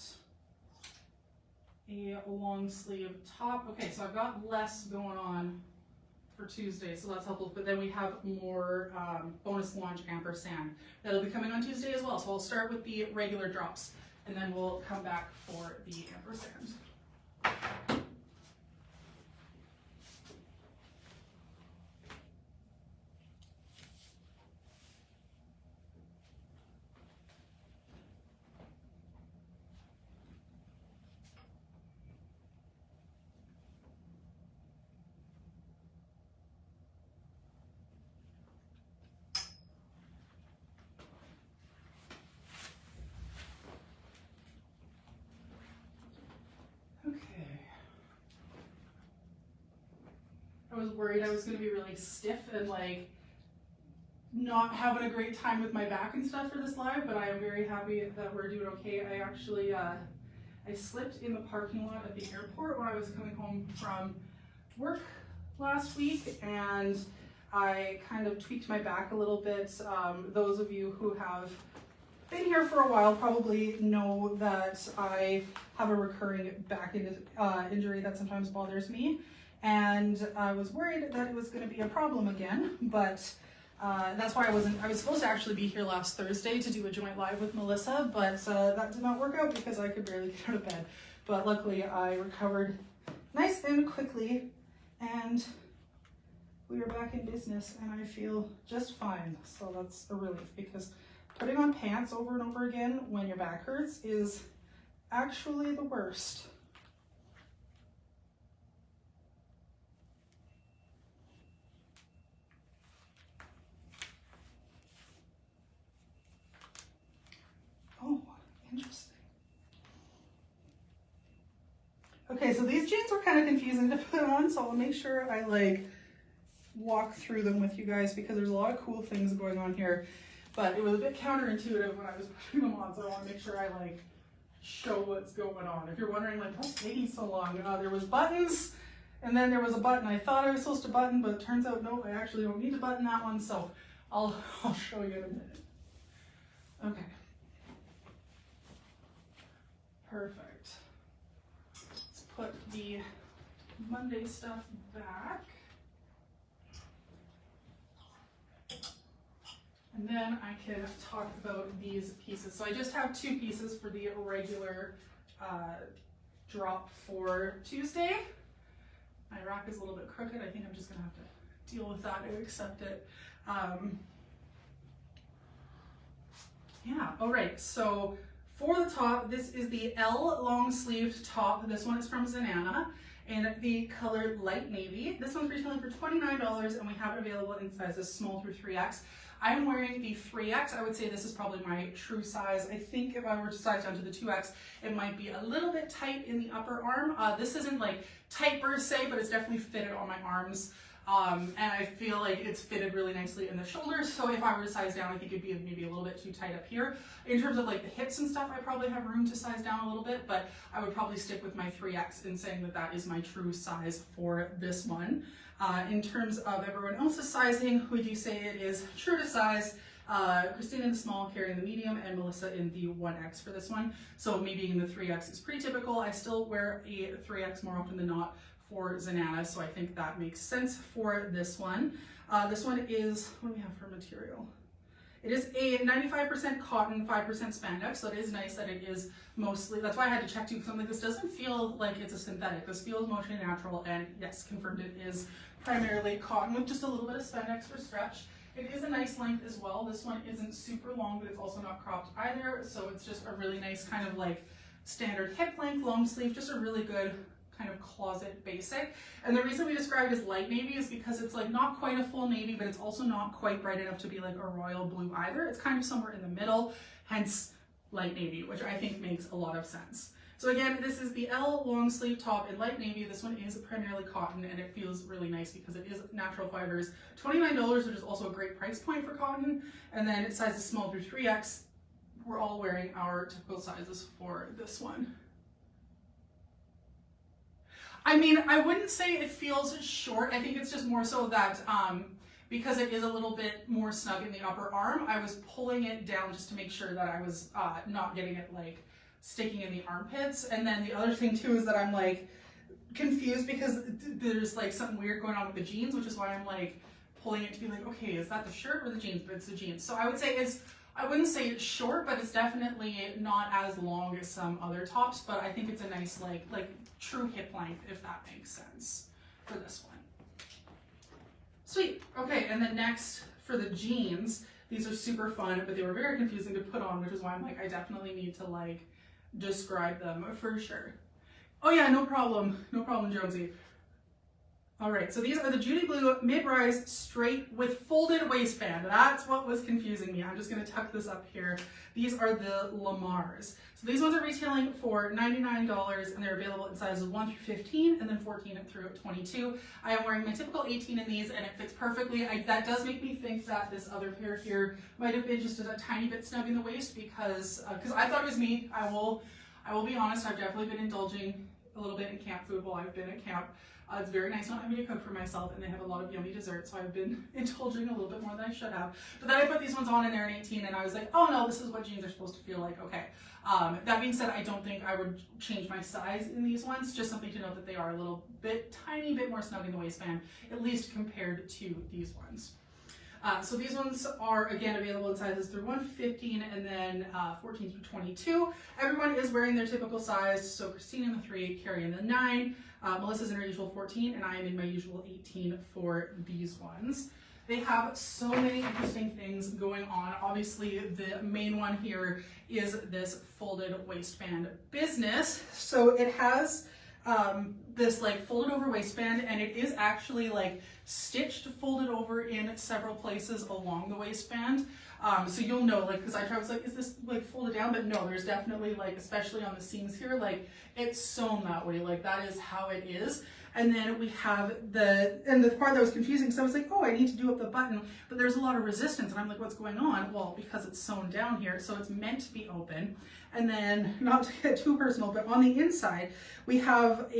S1: a long sleeve top. Okay, so I've got less going on for Tuesday, so that's helpful. But then we have more bonus launch ampersand that'll be coming on Tuesday as well. So I'll start with the regular drops, and then we'll come back for the ampersand. I was worried I was going to be really stiff and like not having a great time with my back and stuff for this live, but I am very happy that we're doing okay. I actually, I slipped in the parking lot at the airport when I was coming home from work last week, and I kind of tweaked my back a little bit. Those of you who have been here for a while probably know that I have a recurring back injury that sometimes bothers me. And I was worried that it was going to be a problem again, but that's why I was supposed to actually be here last Thursday to do a joint live with Melissa, but that did not work out because I could barely get out of bed. But luckily I recovered nice and quickly, and we are back in business, and I feel just fine. So that's a relief, because putting on pants over and over again when your back hurts is actually the worst. Oh, interesting. Okay, so these jeans were kind of confusing to put on, so I'll make sure I like walk through them with you guys, because there's a lot of cool things going on here. But it was a bit counterintuitive when I was putting them on, so I want to make sure I like show what's going on. If you're wondering like, what's taking so long? There was buttons, and then there was a button I thought I was supposed to button, but it turns out no, I actually don't need to button that one, so I'll show you in a minute. Okay. Perfect. Let's put the Monday stuff back. and then I can talk about these pieces. So I just have 2 pieces for the regular drop for Tuesday. My rack is a little bit crooked. I think I'm just gonna have to deal with that and accept it. Yeah, all right, so for the top, this is the L long sleeved top. This one is from Zenana in the color light navy. This one's retailing for $29 and we have it available in sizes small through 3X. I'm wearing the 3X. I would say this is probably my true size. I think if I were to size down to the 2X, it might be a little bit tight in the upper arm. This isn't like tight per se, but it's definitely fitted on my arms. And I feel like it's fitted really nicely in the shoulders. So if I were to size down, I think it'd be maybe a little bit too tight up here. In terms of like the hips and stuff, I probably have room to size down a little bit, but I would probably stick with my 3X in saying that that is my true size for this one. In terms of everyone else's sizing, we do say it is true to size. Christina in the small, Carrie in the medium, and Melissa in the 1X for this one. So me being in the 3X is pretty typical. I still wear a 3X more often than not for Zenana, so I think that makes sense for this one. This one is, what do we have for material? It is a 95% cotton, 5% spandex, so it is nice that it is mostly, that's why I had to check too, because I'm like, this doesn't feel like it's a synthetic. This feels mostly natural, and yes, confirmed it is primarily cotton with just a little bit of spandex for stretch. It is a nice length as well. This one isn't super long, but it's also not cropped either, so it's just a really nice kind of like standard hip length, long sleeve, just a really good kind of closet basic. And the reason we describe it as light navy is because it's like not quite a full navy, but it's also not quite bright enough to be like a royal blue either. It's kind of somewhere in the middle, hence light navy, which I think makes a lot of sense. So again, this is the L long sleeve top in light navy. This one is primarily cotton and it feels really nice because it is natural fibers. $29, which is also a great price point for cotton. And then it sizes small through 3X. We're all wearing our typical sizes for this one. I mean, I wouldn't say it feels short. I think it's just more so that because it is a little bit more snug in the upper arm, I was pulling it down just to make sure that I was not getting it like sticking in the armpits. And then the other thing too is that I'm like confused because there's like something weird going on with the jeans, which is why I'm like pulling it to be like, okay, is that the shirt or the jeans? But it's the jeans. So I would say I wouldn't say it's short, but it's definitely not as long as some other tops, but I think it's a nice like true hip length, if that makes sense for this one. Sweet. Okay, and then next for the jeans, these are super fun, but they were very confusing to put on, which is why I'm like, I definitely need to like describe them for sure. Oh yeah, no problem, Jonesy. All right, so these are the Judy Blue mid-rise straight with folded waistband. That's what was confusing me. I'm just gonna tuck this up here. These are the Lamars. So these ones are retailing for $99 and they're available in sizes 1 through 15 and then 14 through 22. I am wearing my typical 18 in these and it fits perfectly. That does make me think that this other pair here might have been just a tiny bit snug in the waist because I thought it was me. I will be honest, I've definitely been indulging a little bit in camp food while I've been at camp. It's very nice not having to cook for myself, and they have a lot of yummy desserts, so I've been indulging a little bit more than I should have. But then I put these ones on and they're in 18, and I was like, oh no, this is what jeans are supposed to feel like, okay. That being said, I don't think I would change my size in these ones, just something to note that they are a little bit, tiny bit more snug in the waistband, at least compared to these ones. So these ones are, again, available in sizes through 115 and then 14 through 22. Everyone is wearing their typical size. So Christina in the 3, Carrie in the 9, Melissa's in her usual 14, and I am in my usual 18 for these ones. They have so many interesting things going on. Obviously, the main one here is this folded waistband business. So it has this like folded over waistband, and it is actually like stitched folded over in several places along the waistband. So you'll know, like, because I was like, is this like folded down? But no, there's definitely like, especially on the seams here, like it's sewn that way. Like that is how it is. And then we have the part that was confusing, so I was like, oh, I need to do up the button, but there's a lot of resistance, and I'm like, what's going on? Well, because it's sewn down here, so it's meant to be open. And then, not to get too personal, but on the inside, we have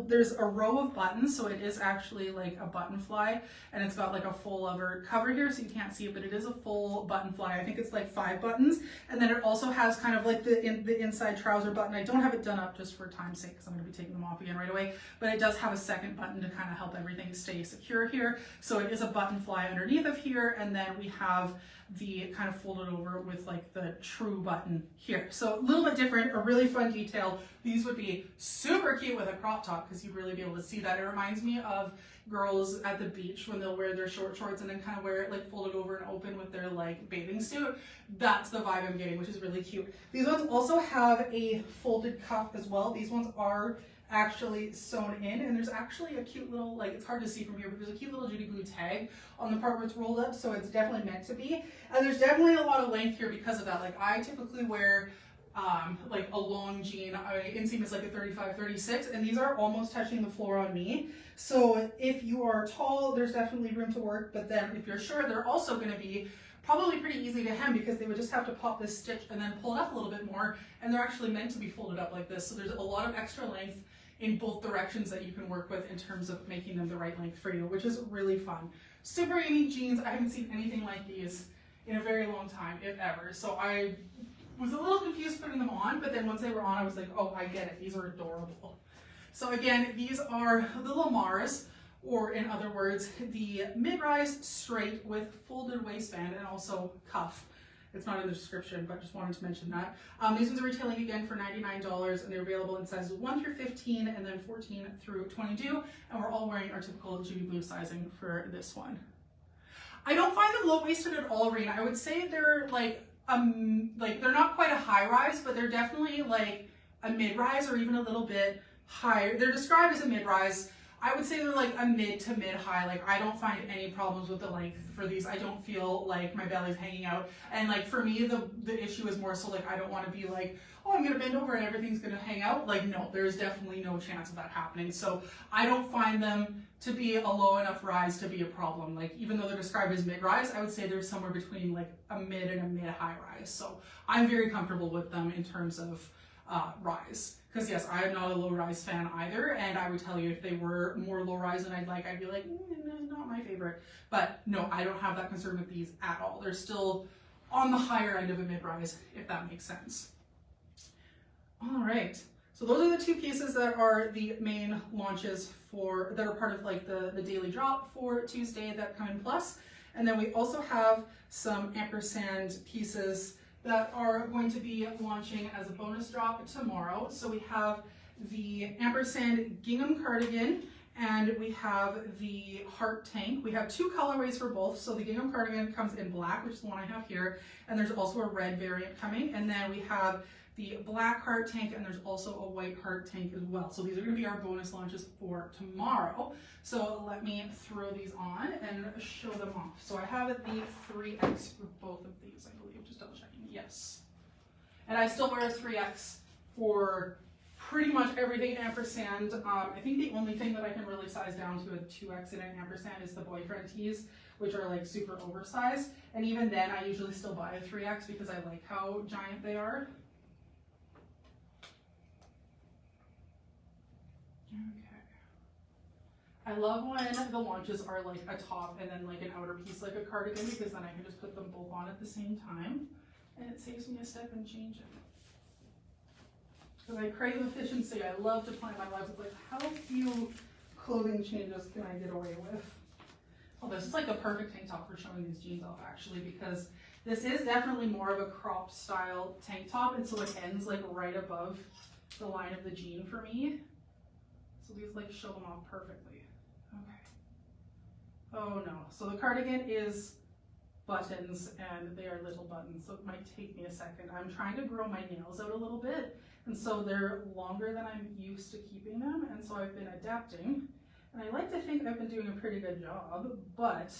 S1: there's a row of buttons, so it is actually like a button fly, and it's got like a full lever cover here, so you can't see it, but it is a full button fly. I think it's like 5 buttons, and then it also has kind of like the inside trouser button. I don't have it done up just for time's sake, because I'm going to be taking them off again right away, but it does have a second button to kind of help everything stay secure here. So it is a button fly underneath of here, and then we have the kind of folded over with like the true button here. So a little bit different, a really fun detail. These would be super cute with a crop top because you'd really be able to see that. It reminds me of girls at the beach when they'll wear their short shorts and then kind of wear it like folded over and open with their like bathing suit. That's the vibe I'm getting, which is really cute. These ones also have a folded cuff as well. These ones are actually sewn in, and there's actually a cute little, like, it's hard to see from here, but there's a cute little Judy Blue tag on the part where it's rolled up, so it's definitely meant to be. And there's definitely a lot of length here because of that. Like, I typically wear like a long jean. Inseam is like a 35, 36, and these are almost touching the floor on me. So if you are tall, there's definitely room to work, but then if you're short, they're also going to be probably pretty easy to hem because they would just have to pop this stitch and then pull it up a little bit more, and they're actually meant to be folded up like this. So there's a lot of extra length in both directions that you can work with in terms of making them the right length for you, which is really fun. Super unique jeans. I haven't seen anything like these in a very long time, if ever. So I was a little confused putting them on, but then once they were on, I was like, oh, I get it. These are adorable. So again, these are the Lamars, or in other words, the mid-rise straight with folded waistband and also cuff. It's not in the description, but just wanted to mention that. These ones are retailing again for $99, and they're available in sizes 1 through 15 and then 14 through 22. And we're all wearing our typical Judy Blue sizing for this one. I don't find them low-waisted at all, Rain. I would say they're like they're not quite a high rise, but they're definitely like a mid-rise or even a little bit higher. They're described as a mid-rise. I would say they're like a mid to mid-high. Like, I don't find any problems with the length for these. I don't feel like my belly's hanging out. And like for me, the issue is more so like I don't want to be like, oh, I'm gonna bend over and everything's gonna hang out. Like, no, there's definitely no chance of that happening. So I don't find them to be a low enough rise to be a problem. Like, even though they're described as mid-rise, I would say they're somewhere between like a mid and a mid-high rise. So I'm very comfortable with them in terms of rise. Because yes, I am not a low-rise fan either, and I would tell you if they were more low-rise than I'd be like, not my favorite. But no, I don't have that concern with these at all. They're still on the higher end of a mid-rise, if that makes sense. All right, so those are the two pieces that are the main launches that are part of like the daily drop for Tuesday that come in plus. And then we also have some ampersand pieces that are going to be launching as a bonus drop tomorrow. So we have the ampersand gingham cardigan, and we have the heart tank. We have two colorways for both. So the gingham cardigan comes in black, which is the one I have here, and there's also a red variant coming. And then we have the black heart tank, and there's also a white heart tank as well. So these are gonna be our bonus launches for tomorrow. So let me throw these on and show them off. So I have the 3X for both of these, I believe, just double checking. Yes. And I still wear a 3X for pretty much everything ampersand. I think the only thing that I can really size down to a 2X in an ampersand is the boyfriend tees, which are like super oversized. And even then, I usually still buy a 3X because I like how giant they are. Okay. I love when the launches are like a top and then like an outer piece like a cardigan, because then I can just put them both on at the same time. And it saves me a step in changing. Because I crave efficiency. I love to plan my life. It's like, how few clothing changes can I get away with? Oh, this is like the perfect tank top for showing these jeans off, actually, because this is definitely more of a crop style tank top, and so it ends like right above the line of the jean for me. So these like show them off perfectly. Okay. Oh no. So the cardigan is buttons, and they are little buttons, so it might take me a second. I'm trying to grow my nails out a little bit, and so they're longer than I'm used to keeping them, and so I've been adapting, and I like to think I've been doing a pretty good job, but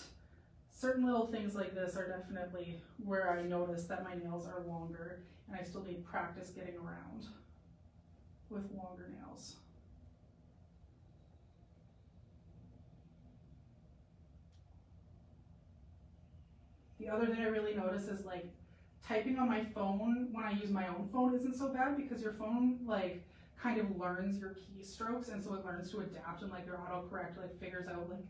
S1: certain little things like this are definitely where I notice that my nails are longer, and I still need practice getting around with longer nails. The other thing I really notice is like typing on my phone when I use my own phone isn't so bad, because your phone like kind of learns your keystrokes, and so it learns to adapt, and like your autocorrect like figures out like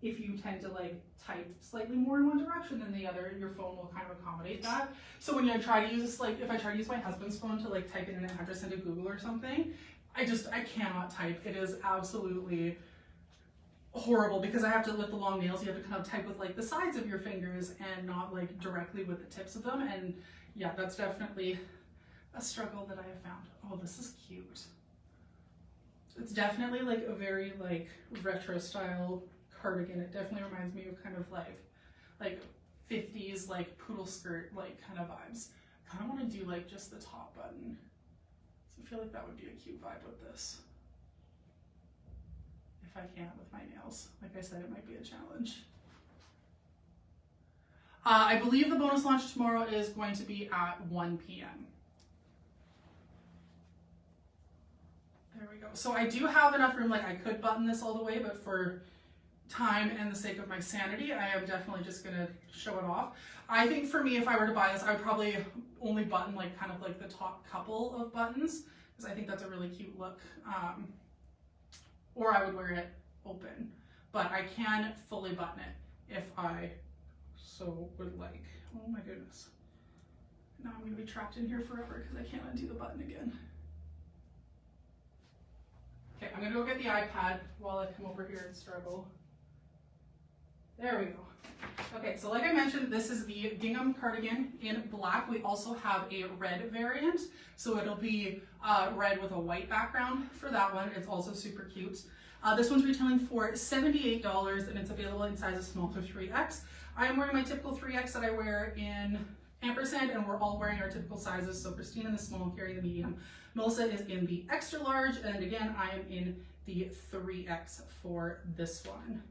S1: if you tend to like type slightly more in one direction than the other, your phone will kind of accommodate that. So when I try to use like, if I try to use my husband's phone to like type in an address into Google or something, I cannot type. It is absolutely horrible because I have to, with the long nails, you have to kind of type with like the sides of your fingers and not like directly with the tips of them. And yeah, that's definitely a struggle that I have found. Oh, this is cute. It's definitely like a very like retro style cardigan. It definitely reminds me of kind of like 50s like poodle skirt like kind of vibes. I kind of want to do like just the top button. So I feel like that would be a cute vibe with this. If I can with my nails. Like I said, it might be a challenge. I believe the bonus launch tomorrow is going to be at 1 p.m. There we go. So I do have enough room, like I could button this all the way, but for time and the sake of my sanity, I am definitely just gonna show it off. I think for me, if I were to buy this, I would probably only button like kind of like the top couple of buttons, because I think that's a really cute look. Or I would wear it open, but I can fully button it if I so would like. Oh my goodness. Now I'm gonna be trapped in here forever because I can't undo the button again. Okay, I'm gonna go get the iPad while I come over here and struggle. There we go. Okay, so like I mentioned, this is the gingham cardigan in black. We also have a red variant, so it'll be red with a white background for that one. It's also super cute. This one's retailing for $78 and it's available in sizes small through 3X. I am wearing my typical 3X that I wear in ampersand, and we're all wearing our typical sizes. So Christine in the small, Carrie in the medium, Melissa is in the extra large, and again, I am in the 3X for this one.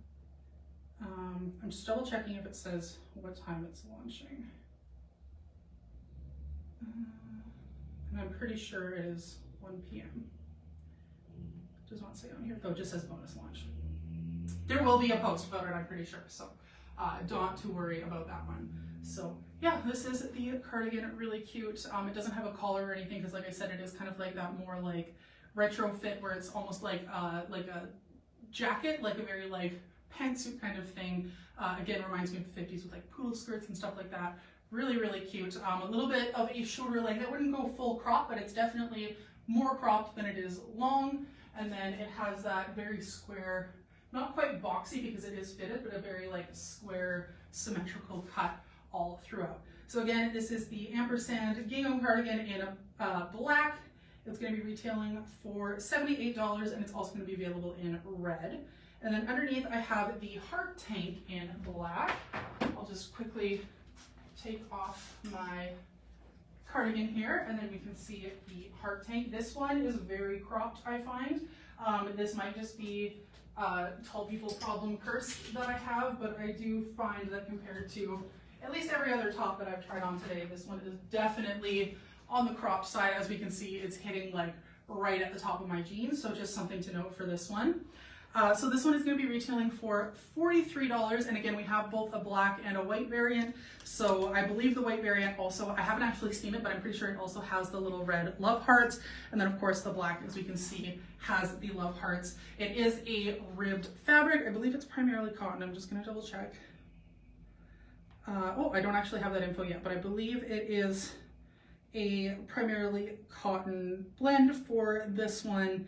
S1: I'm just double checking if it says what time it's launching. And I'm pretty sure it is 1 p.m. It does not say on here, though it just says bonus launch. There will be a post about it, I'm pretty sure, so don't have to worry about that one. So yeah, this is the cardigan, really cute. It doesn't have a collar or anything because like I said, it is kind of like that more like retro fit where it's almost like a jacket, like a very like pantsuit kind of thing. Again, reminds me of the 50s with like poodle skirts and stuff like that. Really, really cute. A little bit of a shorter length. It wouldn't go full crop, but it's definitely more cropped than it is long. And then it has that very square, not quite boxy because it is fitted, but a very like square symmetrical cut all throughout. So again, this is the ampersand gingham cardigan in black. It's going to be retailing for $78 and it's also going to be available in red. And then underneath I have the heart tank in black. I'll just quickly take off my cardigan here and then we can see the heart tank. This one is very cropped, I find. This might just be tall people problem curse that I have, but I do find that compared to at least every other top that I've tried on today, this one is definitely on the cropped side. As we can see, it's hitting like right at the top of my jeans, so just something to note for this one. So this one is going to be retailing for $43, and again we have both a black and a white variant. So I believe the white variant also, I haven't actually seen it, but I'm pretty sure it also has the little red love hearts, and then of course the black, as we can see, has the love hearts. It is a ribbed fabric. I believe it's primarily cotton. I'm just going to double check. Oh, I don't actually have that info yet, but I believe it is a primarily cotton blend for this one.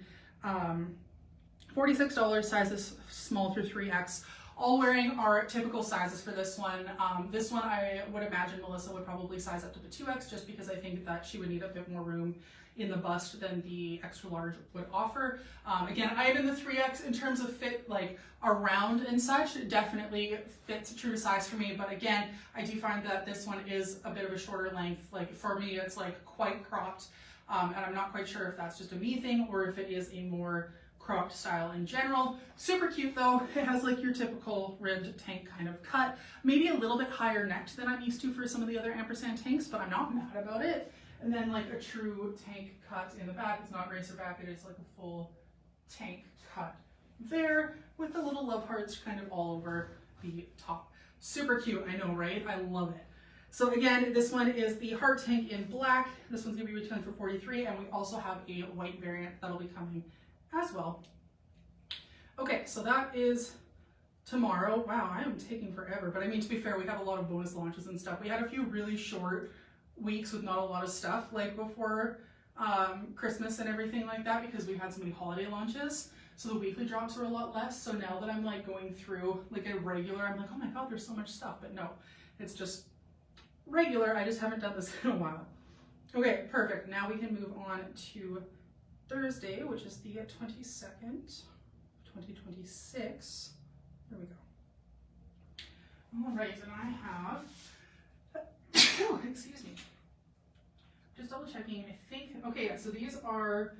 S1: $46, sizes small through 3X. All wearing our typical sizes for this one. This one I would imagine Melissa would probably size up to the 2X just because I think that she would need a bit more room in the bust than the extra large would offer. Again, I am in the 3X in terms of fit, like around and such. It definitely fits true to size for me, but again, I do find that this one is a bit of a shorter length. Like for me, it's like quite cropped, and I'm not quite sure if that's just a me thing or if it is a more cropped style in general. Super cute though. It has like your typical ribbed tank kind of cut, maybe a little bit higher necked than I'm used to for some of the other ampersand tanks, but I'm not mad about it. And then like a true tank cut in the back. It's not racer back, it is like a full tank cut there with the little love hearts kind of all over the top. Super cute, I know, right? I love it. So again, this one is the heart tank in black. This one's gonna be retailing for $43, and we also have a white variant that'll be coming as well. Okay, so that is tomorrow. Wow, I am taking forever, but I mean, to be fair, we have a lot of bonus launches and stuff. We had a few really short weeks with not a lot of stuff like before Christmas and everything like that because we had so many holiday launches. So the weekly drops are a lot less. So now that I'm like going through like a regular, I'm like, oh my God, there's so much stuff. But no, it's just regular. I just haven't done this in a while. Okay, perfect. Now we can move on to Thursday, which is the 22nd, 2026. There we go. All right, and I have, oh, excuse me. Just double checking, I think, okay, yeah, so these are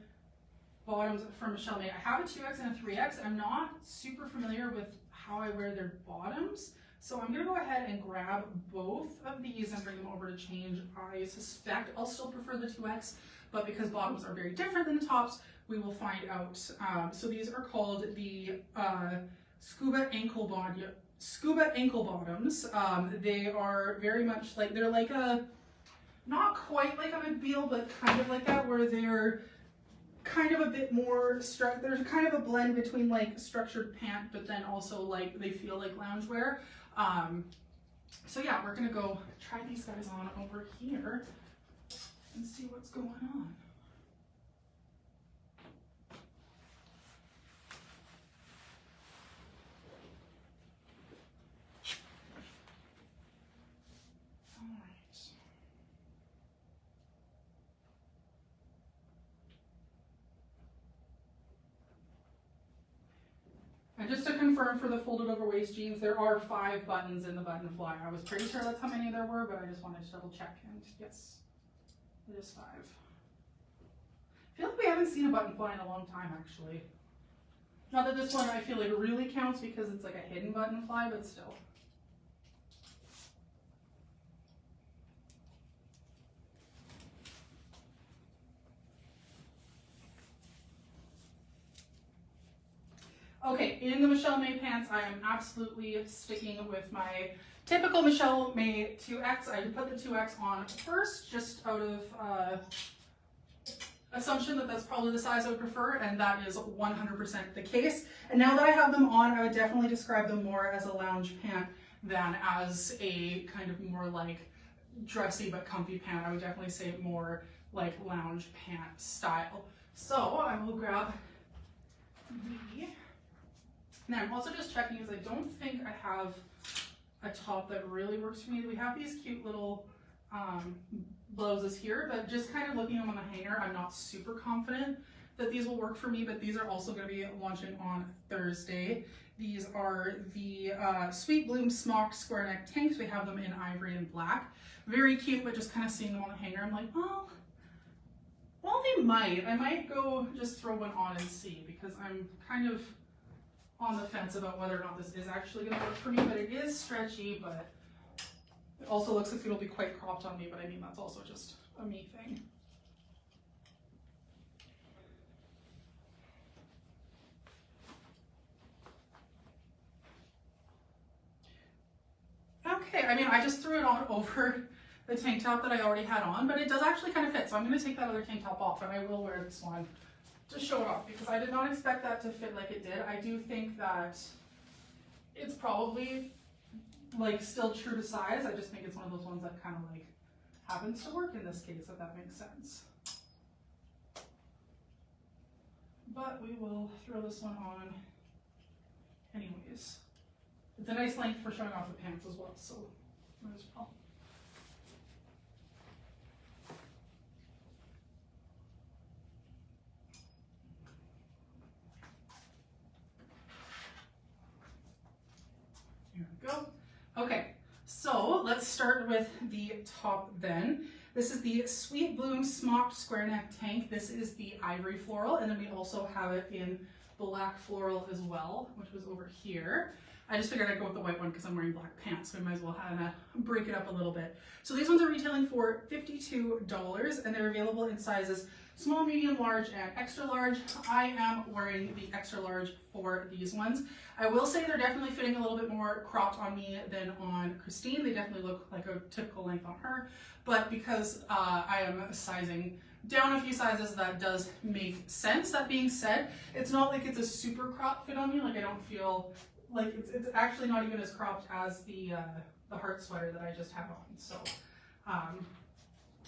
S1: bottoms from Michelle May. I have a 2X and a 3X. I'm not super familiar with how I wear their bottoms, so I'm gonna go ahead and grab both of these and bring them over to change. I suspect I'll still prefer the 2X, but because bottoms are very different than tops, we will find out. So these are called the Scuba ankle bottoms. They are very much like, they're like a, not quite like a McBeal, but kind of like that, where they're kind of a bit more, there's kind of a blend between like structured pant, but then also like they feel like loungewear. So yeah, we're gonna go try these guys on over here and see what's going on. And just to confirm, for the folded over waist jeans, there are 5 buttons in the button fly. I was pretty sure that's how many there were, but I just wanted to double check, and yes, it is 5. I feel like we haven't seen a button fly in a long time, actually. Not that this one I feel like really counts because it's like a hidden button fly, but still. Okay, in the Michelle May pants, I am absolutely sticking with my typical Michelle May 2X. I put the 2X on first, just out of assumption that that's probably the size I would prefer, and that is 100% the case. And now that I have them on, I would definitely describe them more as a lounge pant than as a kind of more like dressy but comfy pant. I would definitely say more like lounge pant style. So I will grab the... Now I'm also just checking because I don't think I have a top that really works for me. We have these cute little blouses here, but just kind of looking at them on the hanger, I'm not super confident that these will work for me, but these are also going to be launching on Thursday. These are the Sweet Bloom Smocked Square Neck Tanks. We have them in ivory and black. Very cute, but just kind of seeing them on the hanger, I'm like, well, they might. I might go just throw one on and see, because I'm kind of on the fence about whether or not this is actually going to work for me, but it is stretchy, but it also looks like it'll be quite cropped on me, but I mean, that's also just a me thing. Okay, I mean, I just threw it on over the tank top that I already had on, but it does actually kind of fit, so I'm going to take that other tank top off, and I will wear this one to show it off, because I did not expect that to fit like it did. I do think that it's probably like still true to size. I just think it's one of those ones that kind of like happens to work in this case, if that makes sense. But we will throw this one on anyways. It's a nice length for showing off the pants as well, so might as well. Here we go. Okay, so let's start with the top then. This is the Sweet Bloom Smocked Square Neck Tank. This is the ivory floral, and then we also have it in black floral as well, which was over here. I just figured I'd go with the white one because I'm wearing black pants, so I might as well kind of break it up a little bit. So these ones are retailing for $52, and they're available in sizes small, medium, large, and extra large. I am wearing the extra large for these ones. I will say they're definitely fitting a little bit more cropped on me than on Christine. They definitely look like a typical length on her, but because I am sizing down a few sizes, that does make sense. That being said, it's not like it's a super crop fit on me. Like, I don't feel like it's actually not even as cropped as the heart sweater that I just had on. So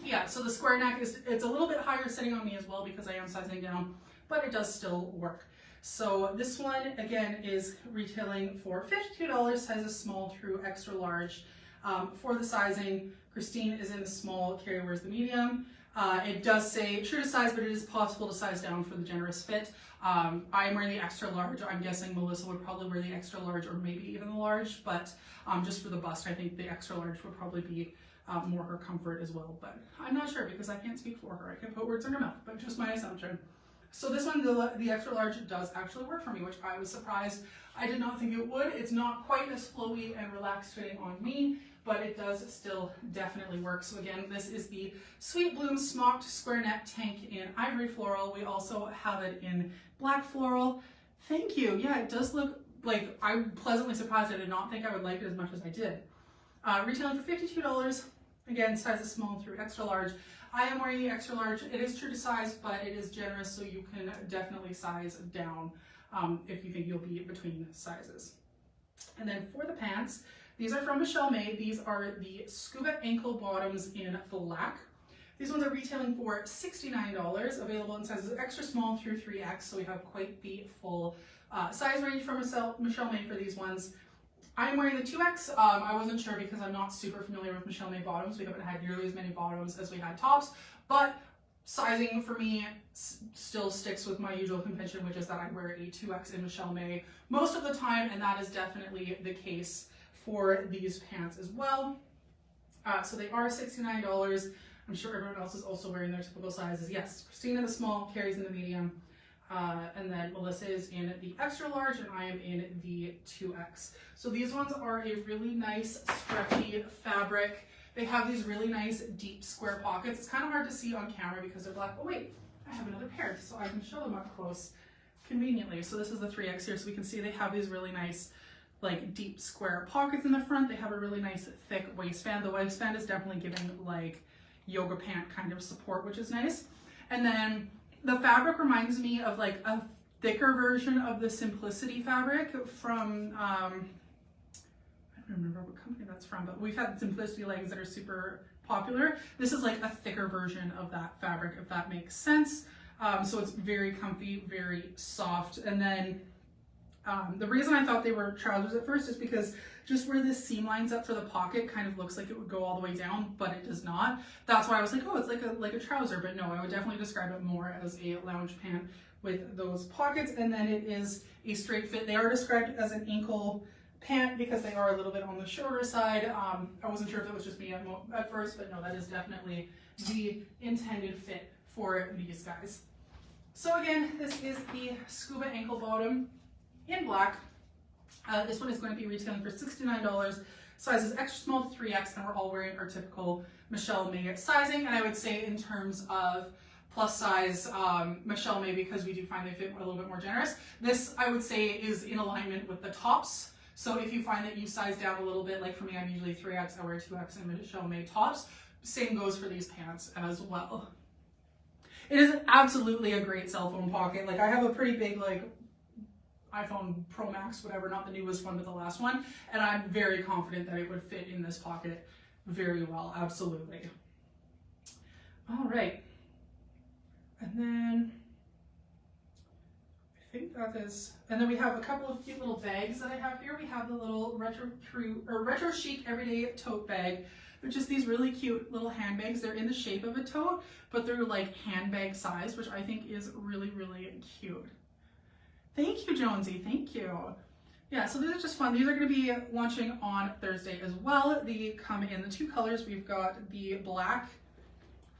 S1: yeah, so the square neck it's a little bit higher sitting on me as well because I am sizing down, but it does still work. So this one, again, is retailing for $52, sizes small through extra large. For the sizing, Christine is in the small, Carrie wears the medium. It does say true to size, but it is possible to size down for the generous fit. I'm wearing the extra large. I'm guessing Melissa would probably wear the extra large or maybe even the large, but just for the bust, I think the extra large would probably be more her comfort as well. But I'm not sure because I can't speak for her. I can't put words in her mouth, but just my assumption. So this one, the extra large, does actually work for me, which I was surprised. I did not think it would. It's not quite as flowy and relaxed fitting on me, but it does still definitely work. So again, this is the Sweet Bloom Smocked Square Neck Tank in Ivory Floral. We also have it in Black Floral. Thank you. Yeah, it does look like, I'm pleasantly surprised. I did not think I would like it as much as I did. Retailing for $52. Again, sizes small through extra large. I am wearing the extra large. It is true to size, but it is generous, so you can definitely size down if you think you'll be between sizes. And then for the pants, these are from Michelle May. These are the Scuba Ankle Bottoms in Black. These ones are retailing for $69, available in sizes extra small through 3X, so we have quite the full size range from Michelle May for these ones. I'm wearing the 2X. I wasn't sure because I'm not super familiar with Michelle May bottoms. We haven't had nearly as many bottoms as we had tops, but sizing for me still sticks with my usual convention, which is that I wear a 2X in Michelle May most of the time, and that is definitely the case for these pants as well. So they are $69. I'm sure everyone else is also wearing their typical sizes. Yes, Christine in the small, Carrie's in the medium, and then Melissa is in the extra large, and I am in the 2X. So these ones are a really nice stretchy fabric. They have these really nice deep square pockets. It's kind of hard to see on camera because they're black. Oh wait, I have another pair, so I can show them up close conveniently. So this is the 3X here, so we can see they have these really nice like deep square pockets in the front. They have a really nice thick waistband. The waistband is definitely giving like yoga pant kind of support, which is nice. And then the fabric reminds me of like a thicker version of the Simplicity fabric from, I don't remember what company that's from, but we've had Simplicity leggings that are super popular. This is like a thicker version of that fabric, if that makes sense. So it's very comfy, very soft. And then the reason I thought they were trousers at first is because just where this seam lines up for the pocket kind of looks like it would go all the way down, but it does not. That's why I was like, oh, it's like a trouser, but no, I would definitely describe it more as a lounge pant with those pockets. And then it is a straight fit. They are described as an ankle pant because they are a little bit on the shorter side. I wasn't sure if it was just me at first, but no, that is definitely the intended fit for these guys. So again, this is the Scuba Ankle Bottom in black. This one is going to be retailing for $69, sizes extra small to 3X, and we're all wearing our typical Michelle May sizing. And I would say in terms of plus size, Michelle May, because we do find they fit a little bit more generous. This, I would say, is in alignment with the tops. So if you find that you size down a little bit, like for me, I'm usually 3X, I wear 2X in Michelle May tops. Same goes for these pants as well. It is absolutely a great cell phone pocket. Like I have a pretty big like iPhone Pro Max, whatever, not the newest one, but the last one. And I'm very confident that it would fit in this pocket very well, absolutely. All right. And then I think that is, and then we have a couple of cute little bags that I have here. We have the little retro chic everyday tote bag, which is these really cute little handbags. They're in the shape of a tote, but they're like handbag size, which I think is really, really cute. Thank you, Jonesy, thank you. Yeah, so these are just fun. These are gonna be launching on Thursday as well. They come in the two colors. We've got the black,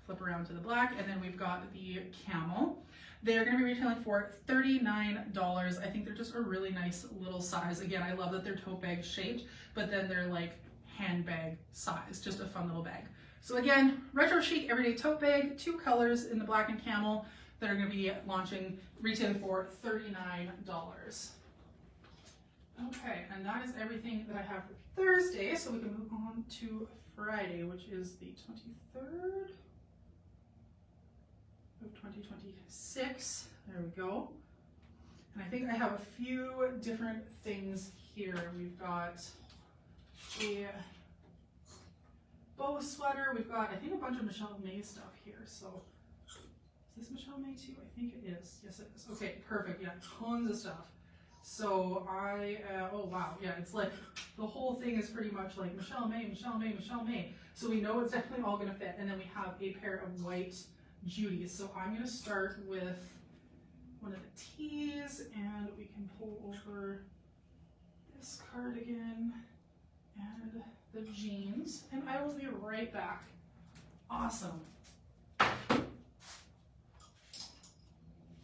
S1: flip around to the black, and then we've got the camel. They're gonna be retailing for $39. I think they're just a really nice little size. Again, I love that they're tote bag shaped, but then they're like handbag size, just a fun little bag. So again, retro chic everyday tote bag, two colors in the black and camel that are going to be launching, retailing for $39. Okay, and that is everything that I have for Thursday, so we can move on to Friday, which is the 23rd of 2026. There we go. And I think I have a few different things here. We've got a bow sweater. We've got, I think, a bunch of Michelle May stuff here. So Is this Michelle May too? I think it is. Yes, it is. Okay, perfect. Yeah, tons of stuff. So oh wow, yeah, it's like the whole thing is pretty much like Michelle May, Michelle May, Michelle May. So we know it's definitely all gonna fit. And then we have a pair of white Judy's. So I'm gonna start with one of the tees, and we can pull over this cardigan and the jeans, and I will be right back. Awesome.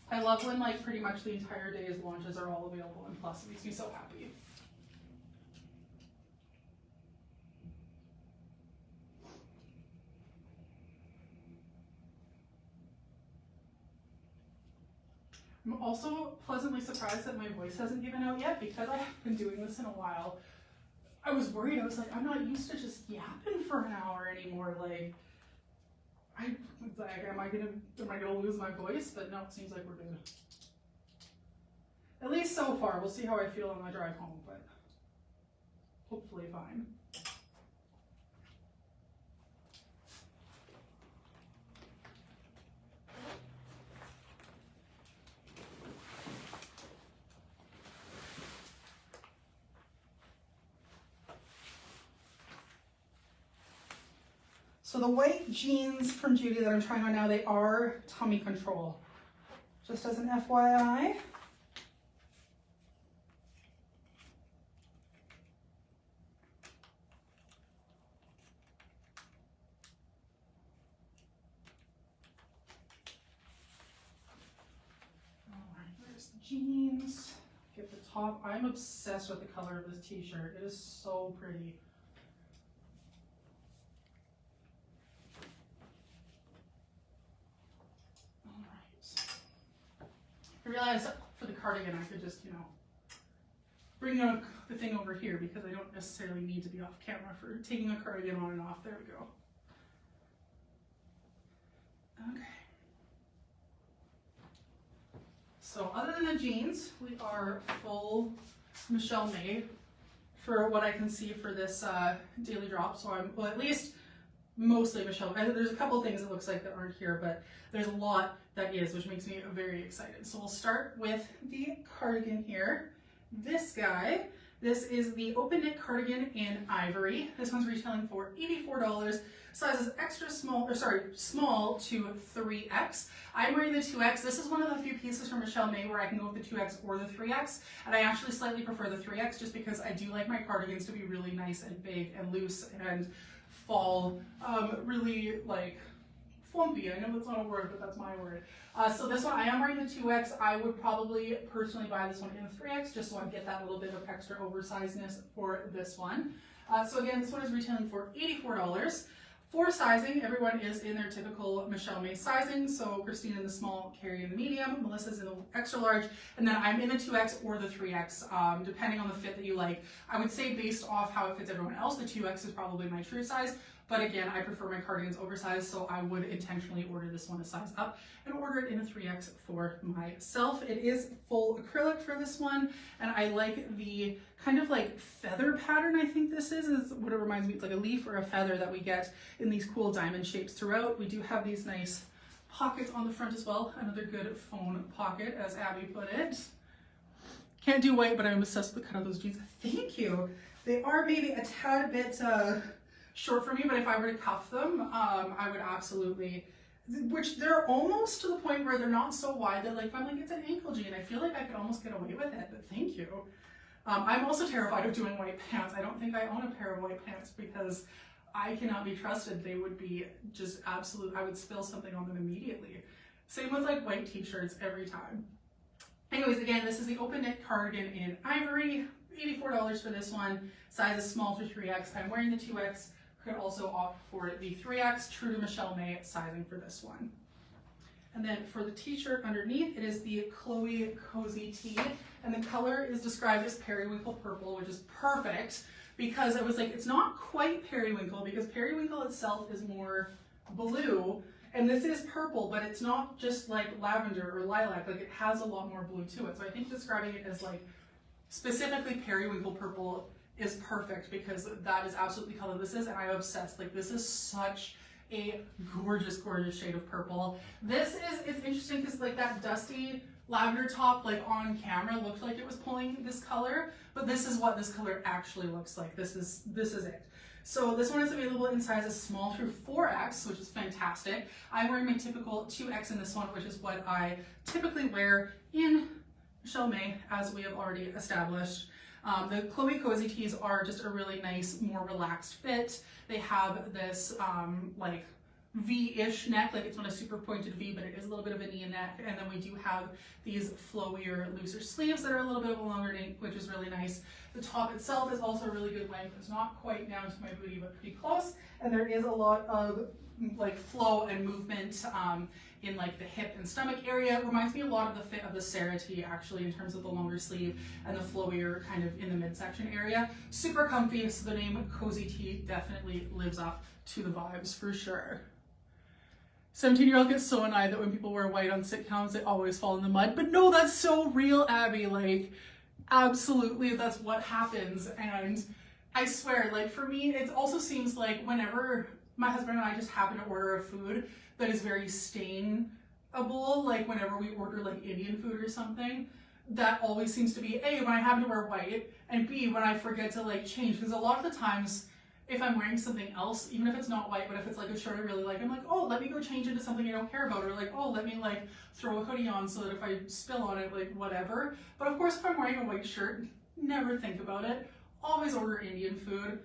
S1: I love when like pretty much the entire day's launches are all available, and plus it makes me so happy. I'm also pleasantly surprised that my voice hasn't given out yet, because I haven't been doing this in a while. I was worried. I was like, I'm not used to just yapping for an hour anymore. Like, am I gonna lose my voice? But no, it seems like we're good. At least so far. We'll see how I feel on my drive home, but hopefully fine. So the white jeans from Judy that I'm trying on now, they are tummy control. Just as an FYI. Jeans, get the top. I'm obsessed with the color of this t-shirt. It is so pretty. All right. I realized for the cardigan I could just, bring up the thing over here, because I don't necessarily need to be off camera for taking a cardigan on and off. There we go. Okay. So other than the jeans, we are full Michelle May for what I can see for this daily drop. So I'm, well, at least mostly Michelle May. There's a couple things it looks like that aren't here, but there's a lot that is, which makes me very excited. So we'll start with the cardigan here. This guy, this is the open knit cardigan in ivory. This one's retailing for $84. Sizes extra small, small to 3X. I'm wearing the 2X. This is one of the few pieces from Michelle May where I can go with the 2X or the 3X. And I actually slightly prefer the 3X just because I do like my cardigans to be really nice and big and loose and fall really like flumpy. I know that's not a word, but that's my word. So this one, I am wearing the 2X. I would probably personally buy this one in the 3X just so I get that little bit of extra oversizedness for this one. So again, this one is retailing for $84. For sizing, everyone is in their typical Michelle May sizing. So Christine in the small, Carrie in the medium, Melissa's in the extra large, and then I'm in the 2X or the 3X, depending on the fit that you like. I would say based off how it fits everyone else, the 2X is probably my true size. But again, I prefer my cardigans oversized, so I would intentionally order this one a size up and order it in a 3X for myself. It is full acrylic for this one, and I like the kind of like feather pattern, I think this is what it reminds me. It's like a leaf or a feather that we get in these cool diamond shapes throughout. We do have these nice pockets on the front as well. Another good phone pocket, as Abby put it. Can't do white, but I'm obsessed with the cut of those jeans. Thank you. They are maybe a tad bit short for me, but if I were to cuff them, I would absolutely, which they're almost to the point where they're not so wide that like, I'm like, it's an ankle jean. I feel like I could almost get away with it, but thank you. I'm also terrified of doing white pants. I don't think I own a pair of white pants because I cannot be trusted. They would be just absolute, I would spill something on them immediately. Same with like white t-shirts every time. Anyways, again, this is the open knit cardigan in ivory, $84 for this one. Size is small to 3X. I'm wearing the 2X. Could also opt for the 3X, true to Michelle May sizing for this one. And then for the t-shirt underneath, it is the Chloe Cozy Tee, and the color is described as periwinkle purple, which is perfect because I was like, it's not quite periwinkle because periwinkle itself is more blue, and this is purple, but it's not just like lavender or lilac, like it has a lot more blue to it. So I think describing it as like specifically periwinkle purple is perfect because that is absolutely the color this is, and I'm obsessed. Like, this is such a gorgeous, gorgeous shade of purple. It's interesting because like that dusty lavender top like on camera looked like it was pulling this color, but this is what this color actually looks like. This is it. So this one is available in sizes small through 4X, which is fantastic. I'm wearing my typical 2X in this one, which is what I typically wear in Michelle May, as we have already established. The Chloe Cozy Tees are just a really nice, more relaxed fit. They have this like V-ish neck, like it's not a super pointed V, but it is a little bit of a knee neck. And then we do have these flowier, looser sleeves that are a little bit of a longer nape, which is really nice. The top itself is also a really good length. It's not quite down to my booty, but pretty close. And there is a lot of like flow and movement in like the hip and stomach area. It reminds me a lot of the fit of the Sarah tee actually, in terms of the longer sleeve and the flowier kind of in the midsection area. Super comfy, so the name Cozy Tee definitely lives up to the vibes for sure. 17-year-old gets so annoyed that when people wear white on sitcoms, they always fall in the mud. But no, that's so real, Abby. Like, absolutely, that's what happens. And I swear, like, for me, it also seems like whenever my husband and I just happen to order a food that is very stainable, like whenever we order like Indian food or something, that always seems to be A, when I happen to wear white, and B, when I forget to like change. Because a lot of the times, if I'm wearing something else, even if it's not white, but if it's like a shirt I really like, I'm like, oh, let me go change into something I don't care about. Or like, oh, let me like throw a hoodie on so that if I spill on it, like whatever. But of course, if I'm wearing a white shirt, never think about it. Always order Indian food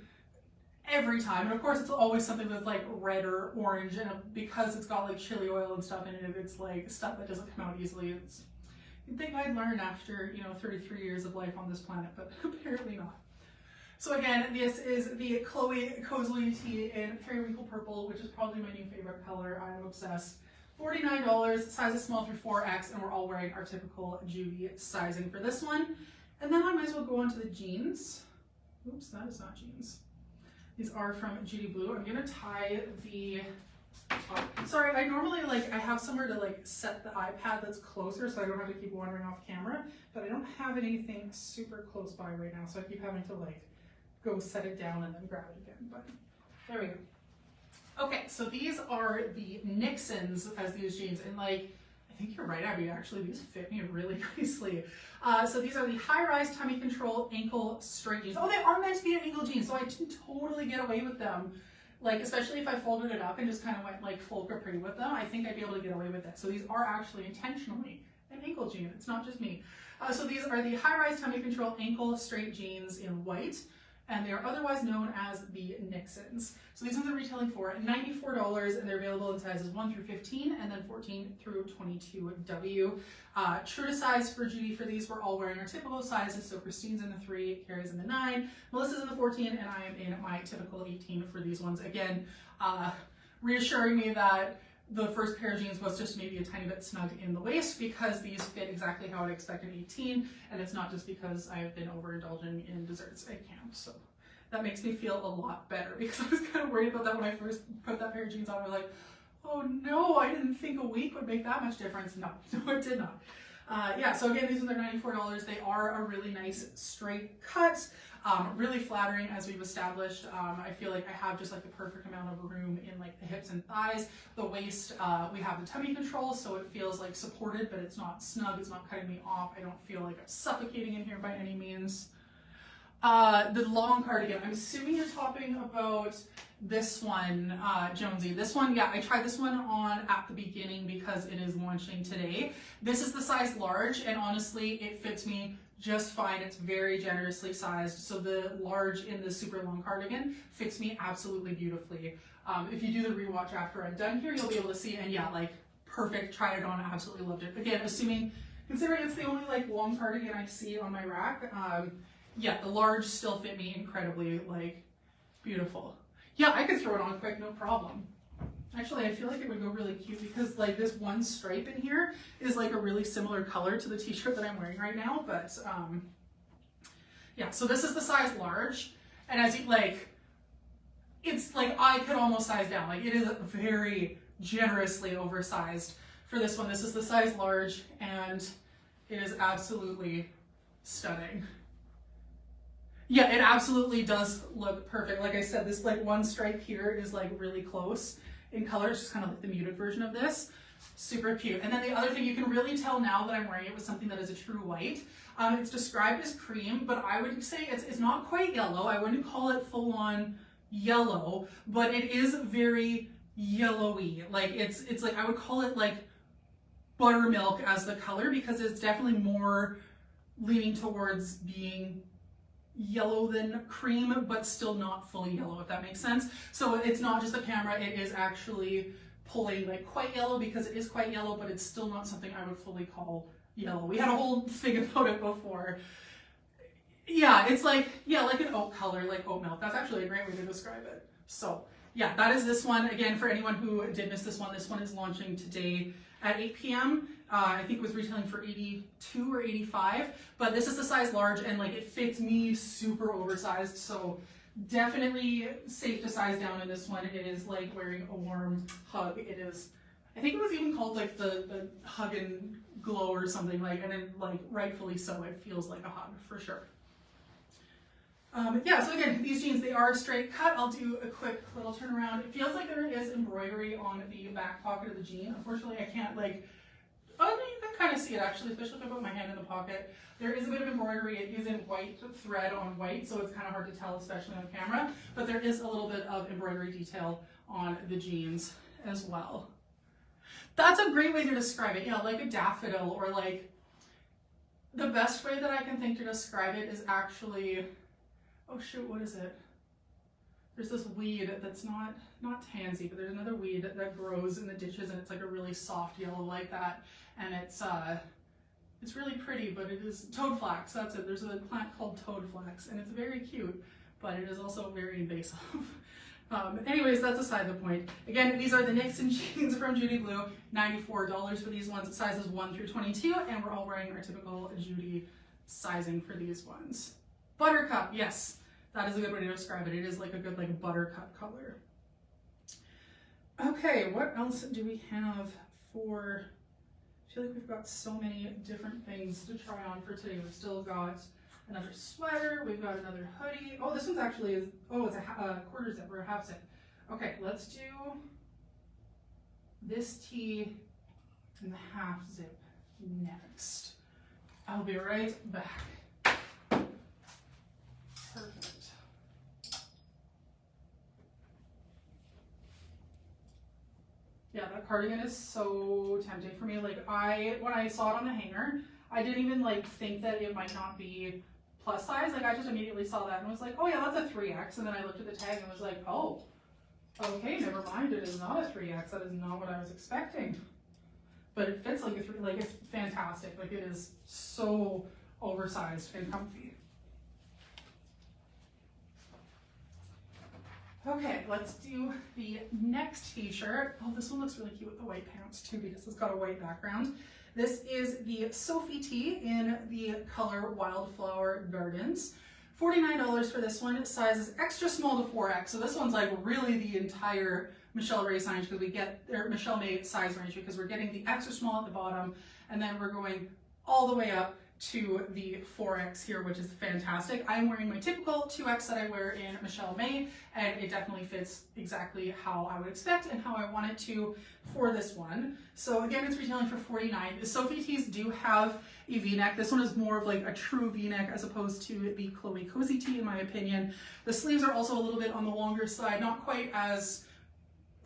S1: every time. And of course, it's always something that's like red or orange. And because it's got like chili oil and stuff in it, it's like stuff that doesn't come out easily. You'd think I'd learn after, 33 years of life on this planet, but apparently not. So again, this is the Chloe Cozy Tee in Periwinkle Purple, which is probably my new favorite color. I'm obsessed. $49, sizes small through 4X, and we're all wearing our typical Judy sizing for this one. And then I might as well go on to the jeans. Oops, that is not jeans. These are from Judy Blue. I'm gonna tie the top. Sorry, I normally I have somewhere to set the iPad that's closer so I don't have to keep wandering off camera, but I don't have anything super close by right now, so I keep having to go set it down and then grab it again, but there we go. Okay, so these are the Nixons as these jeans, and I think you're right, Abby, actually these fit me really nicely. So these are the high-rise tummy control ankle straight jeans. Oh, they are meant to be an ankle jean, so I can totally get away with them. Especially if I folded it up and just kind of went full capri with them, I think I'd be able to get away with it. So these are actually intentionally an ankle jean, it's not just me. So these are the high-rise tummy control ankle straight jeans in white, and they are otherwise known as the Nixons. So these ones are retailing for $94, and they're available in sizes 1 through 15, and then 14 through 22W. True to size for Judy for these, we're all wearing our typical sizes. So Christine's in the 3, Carrie's in the 9, Melissa's in the 14, and I am in my typical 18 for these ones. Again, reassuring me that the first pair of jeans was just maybe a tiny bit snug in the waist, because these fit exactly how I'd expect an 18, and it's not just because I've been overindulging in desserts at camp. So that makes me feel a lot better, because I was kind of worried about that when I first put that pair of jeans on. I was like, oh no, I didn't think a week would make that much difference. No, it did not. Yeah, so again, these ones are $94. They are a really nice straight cut. Really flattering, as we've established. I feel like I have just the perfect amount of room in the hips and thighs. The waist, we have the tummy control, so it feels supported, but it's not snug. It's not cutting me off. I don't feel like I'm suffocating in here by any means. The long cardigan, I'm assuming you're talking about this one, Jonesy. This one, yeah, I tried this one on at the beginning because it is launching today. This is the size large, and honestly, it fits me just fine. It's very generously sized. So the large in the super long cardigan fits me absolutely beautifully. If you do the rewatch after I'm done here, you'll be able to see, and yeah, perfect, tried it on, absolutely loved it. Again, considering it's the only long cardigan I see on my rack, yeah, the large still fit me incredibly, beautiful. Yeah, I could throw it on quick, no problem. Actually, I feel like it would go really cute because this one stripe in here is a really similar color to the t-shirt that I'm wearing right now, but yeah, so this is the size large, and as you it's I could almost size down. It is very generously oversized for this one. This is the size large, and it is absolutely stunning. Yeah, it absolutely does look perfect. Like I said, this one stripe here is really close. in color. It's just kind of like the muted version of this. Super cute. And then the other thing you can really tell now that I'm wearing it with something that is a true white. It's described as cream, but I would say it's not quite yellow. I wouldn't call it full on yellow, but it is very yellowy. Like it's like, I would call it like buttermilk as the color, because it's definitely more leaning towards being yellow than cream, but still not fully yellow, if that makes sense. So it's not just the camera, it is actually pulling like quite yellow, because it is quite yellow, but it's still not something I would fully call yellow. We had a whole thing about it before. Yeah, it's like, yeah, like an oat color, like oat milk. That's actually a great way to describe it. So yeah, that is this one. Again, for anyone who did miss this one is launching today at 8 p.m. I think it was retailing for 82 or 85, but this is the size large, and like it fits me super oversized, so definitely safe to size down in this one. It is like wearing a warm hug. It is, I think it was even called like the hug and glow or something, like, and then like rightfully so, it feels like a hug for sure. Yeah, so again, these jeans, they are straight cut. I'll do a quick little turnaround. It feels like there is embroidery on the back pocket of the jean. Unfortunately, I can't like, oh, you can kind of see it actually, especially if I put my hand in the pocket. There is a bit of embroidery. It is in white thread on white, so it's kind of hard to tell, especially on camera, but there is a little bit of embroidery detail on the jeans as well. That's a great way to describe it. Yeah, like a daffodil, or like, the best way that I can think to describe it is actually, oh shoot, what is it? There's this weed that's not tansy, but there's another weed that grows in the ditches, and it's like a really soft yellow like that. And it's really pretty, but it is toadflax, that's it. There's a plant called toadflax, and it's very cute, but it is also very invasive. Anyways, that's aside the point. Again, these are the Nixon jeans from Judy Blue, $94 for these ones, sizes 1 through 22, and we're all wearing our typical Judy sizing for these ones. Buttercup, yes, that is a good way to describe it. It is like a good like buttercup color. Okay, what else do we have for, I feel like we've got so many different things to try on for today. We've still got another sweater, we've got another hoodie. Oh, this one's actually is, oh, it's a quarter zip or a half zip. Okay, let's do this tee and the half zip next. I'll be right back. Perfect. Yeah, that cardigan is so tempting for me. Like when I saw it on the hanger, I didn't even like think that it might not be plus size. Like I just immediately saw that and was like, oh yeah, that's a 3X. And then I looked at the tag and was like, oh, okay, never mind. It is not a 3X. That is not what I was expecting. But it fits like a 3, like it's fantastic. Like it is so oversized and comfy. Okay, let's do the next t-shirt. Oh, this one looks really cute with the white pants too, because it's got a white background. This is the Sophie tee in the color Wildflower Gardens. $49 for this one. Size is extra small to 4X. So this one's like really the entire Michelle Ray size, because we get, or Michelle May size range, because we're getting the extra small at the bottom, and then we're going all the way up to the 4X here, which is fantastic. I'm wearing my typical 2X that I wear in Michelle May, and it definitely fits exactly how I would expect and how I want it to for this one. So again, it's retailing for $49. The Sophie tees do have a V-neck. This one is more of like a true V-neck as opposed to the Chloe Cozy tee, in my opinion. The sleeves are also a little bit on the longer side, not quite as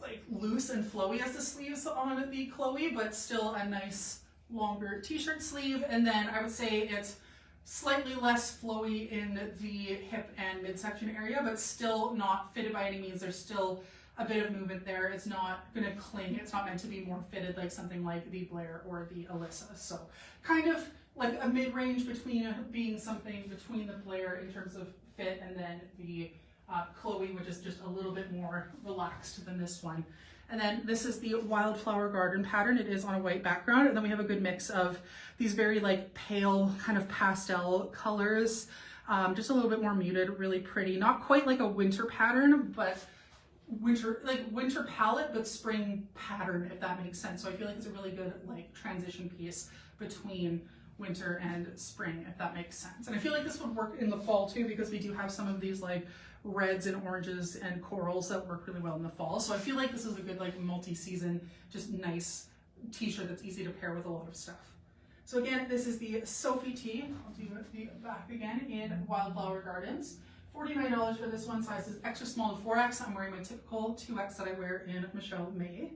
S1: like loose and flowy as the sleeves on the Chloe, but still a nice longer t-shirt sleeve. And then I would say it's slightly less flowy in the hip and midsection area, but still not fitted by any means. There's still a bit of movement there. It's not going to cling. It's not meant to be more fitted like something like the Blair or the Alyssa. So kind of like a mid-range between being something between the Blair in terms of fit and then the Chloe, which is just a little bit more relaxed than this one. And then this is the Wildflower Garden pattern. It is on a white background. And then we have a good mix of these very like pale kind of pastel colors. Just a little bit more muted, really pretty. Not quite like a winter pattern, but winter palette, but spring pattern, if that makes sense. So I feel like it's a really good like transition piece between winter and spring, if that makes sense. And I feel like this would work in the fall too, because we do have some of these like reds and oranges and corals that work really well in the fall. So I feel like this is a good like multi-season, just nice t-shirt that's easy to pair with a lot of stuff. So again, this is the Sophie tee. I'll do the back again in Wildflower Gardens. $49 for this one. Size is extra small to 4X. I'm wearing my typical 2X that I wear in Michelle May.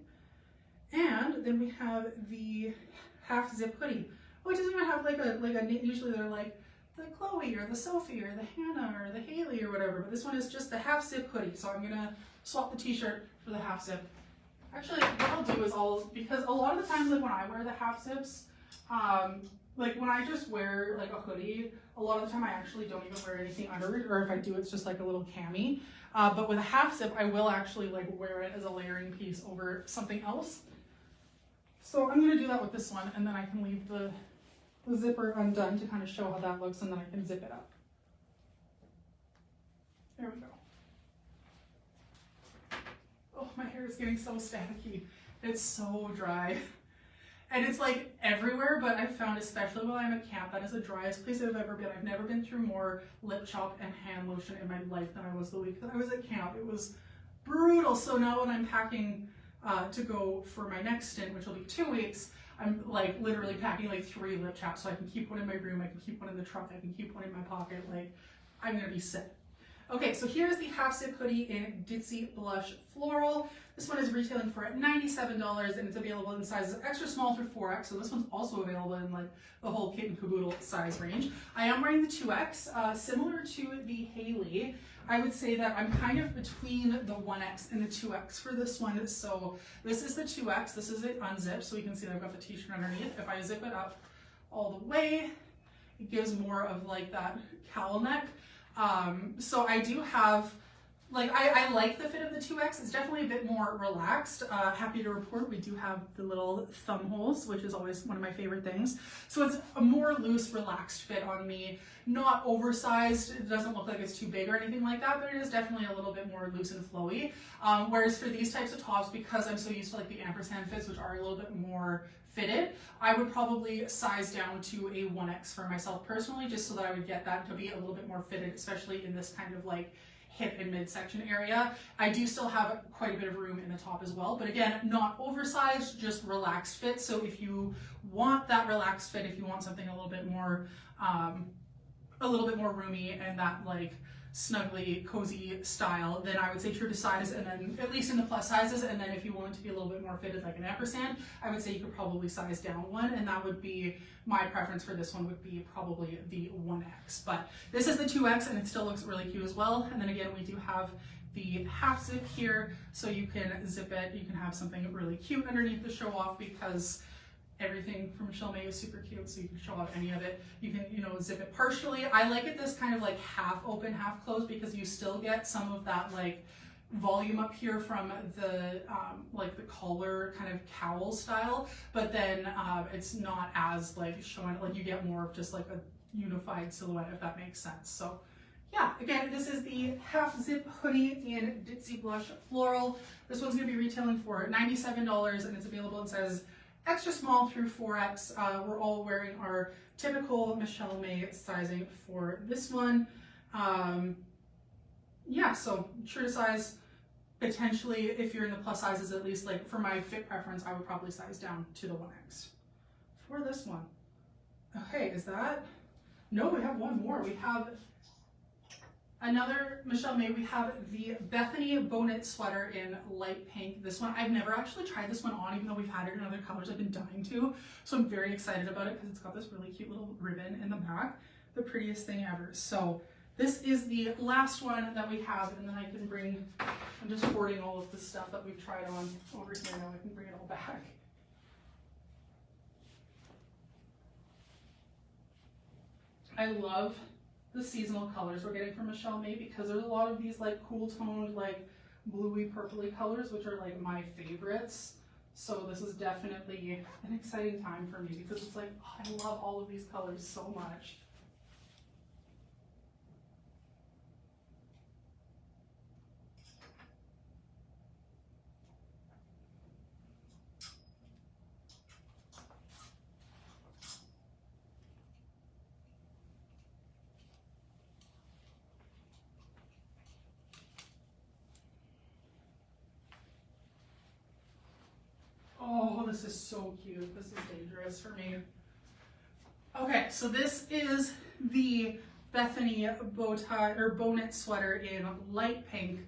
S1: And then we have the half zip hoodie. Oh, it doesn't even have like a usually they're like the Chloe or the Sophie or the Hannah or the Haley or whatever, but this one is just the half zip hoodie. So I'm gonna swap the t-shirt for the half zip. Actually, what I'll do is because a lot of the times like when I wear the half zips, like when I just wear like a hoodie, a lot of the time I actually don't even wear anything under it, or if I do, it's just like a little cami. But with a half zip, I will actually like wear it as a layering piece over something else. So I'm gonna do that with this one, and then I can leave the zipper undone to kind of show how that looks, and then I can zip it up. There we go. Oh, my hair is getting so staticky. It's so dry. And it's like everywhere, but I found, especially while I'm at camp, that is the driest place I've ever been. I've never been through more lip chop and hand lotion in my life than I was the week that I was at camp. It was brutal. So now when I'm packing to go for my next stint, which will be 2 weeks, I'm like literally packing like 3 lip chaps, so I can keep one in my room, I can keep one in the truck, I can keep one in my pocket. Like, I'm gonna be set. Okay, so here's the half zip hoodie in Ditzy Blush Floral. This one is retailing for $97, and it's available in sizes extra small through 4X. So this one's also available in like the whole kit and caboodle size range. I am wearing the 2X, similar to the Haley. I would say that I'm kind of between the 1X and the 2X for this one. So this is the 2X, this is it unzipped, so you can see that I've got the t-shirt underneath. If I zip it up all the way, it gives more of like that cowl neck. So I do have, like, I like the fit of the 2X. It's definitely a bit more relaxed. Happy to report we do have the little thumb holes, which is always one of my favorite things. So it's a more loose, relaxed fit on me. Not oversized. It doesn't look like it's too big or anything like that, but it is definitely a little bit more loose and flowy. Whereas for these types of tops, because I'm so used to like the ampersand fits, which are a little bit more fitted, I would probably size down to a 1X for myself personally, just so that I would get that to be a little bit more fitted, especially in this kind of like hip and midsection area. I do still have quite a bit of room in the top as well, but again, not oversized, just relaxed fit. So if you want that relaxed fit, if you want something a little bit more roomy and that like snuggly, cozy style, then I would say true to size, and then at least in the plus sizes, and then if you wanted to be a little bit more fitted like an ampersand, I would say you could probably size down one, and that would be my preference for this one, would be probably the 1X. But this is the 2X, and it still looks really cute as well. And then again, we do have the half zip here, so you can zip it, you can have something really cute underneath to show off, because everything from Michelle May is super cute, so you can show off any of it. You can, you know, zip it partially. I like it this kind of like half open, half closed, because you still get some of that like volume up here from the like the collar kind of cowl style, but then it's not as like showing, like you get more of just like a unified silhouette, if that makes sense. So yeah, again, this is the half zip hoodie in Ditzy Blush Floral. This one's gonna be retailing for $97, and it's available in sizes extra small through 4X. We're all wearing our typical Michelle May sizing for this one. Yeah, so true to size. Potentially, if you're in the plus sizes, at least like for my fit preference, I would probably size down to the 1X for this one. Okay, is that? No, we have one more. We have another Michelle May. We have the Bethany Bonnet sweater in light pink. This one, I've never actually tried this one on, even though we've had it in other colors. I've been dying to. So I'm very excited about it because it's got this really cute little ribbon in the back. The prettiest thing ever. So this is the last one that we have, and then I can bring, I'm just hoarding all of the stuff that we've tried on over here now. I can bring it all back. I love the seasonal colors we're getting from Michelle May, because there's a lot of these like cool toned, like bluey purpley colors, which are like my favorites. So this is definitely an exciting time for me, because it's like, oh, I love all of these colors so much. this is so cute. This is dangerous for me. Okay, so this is the Bethany bow tie or bow knit sweater in light pink.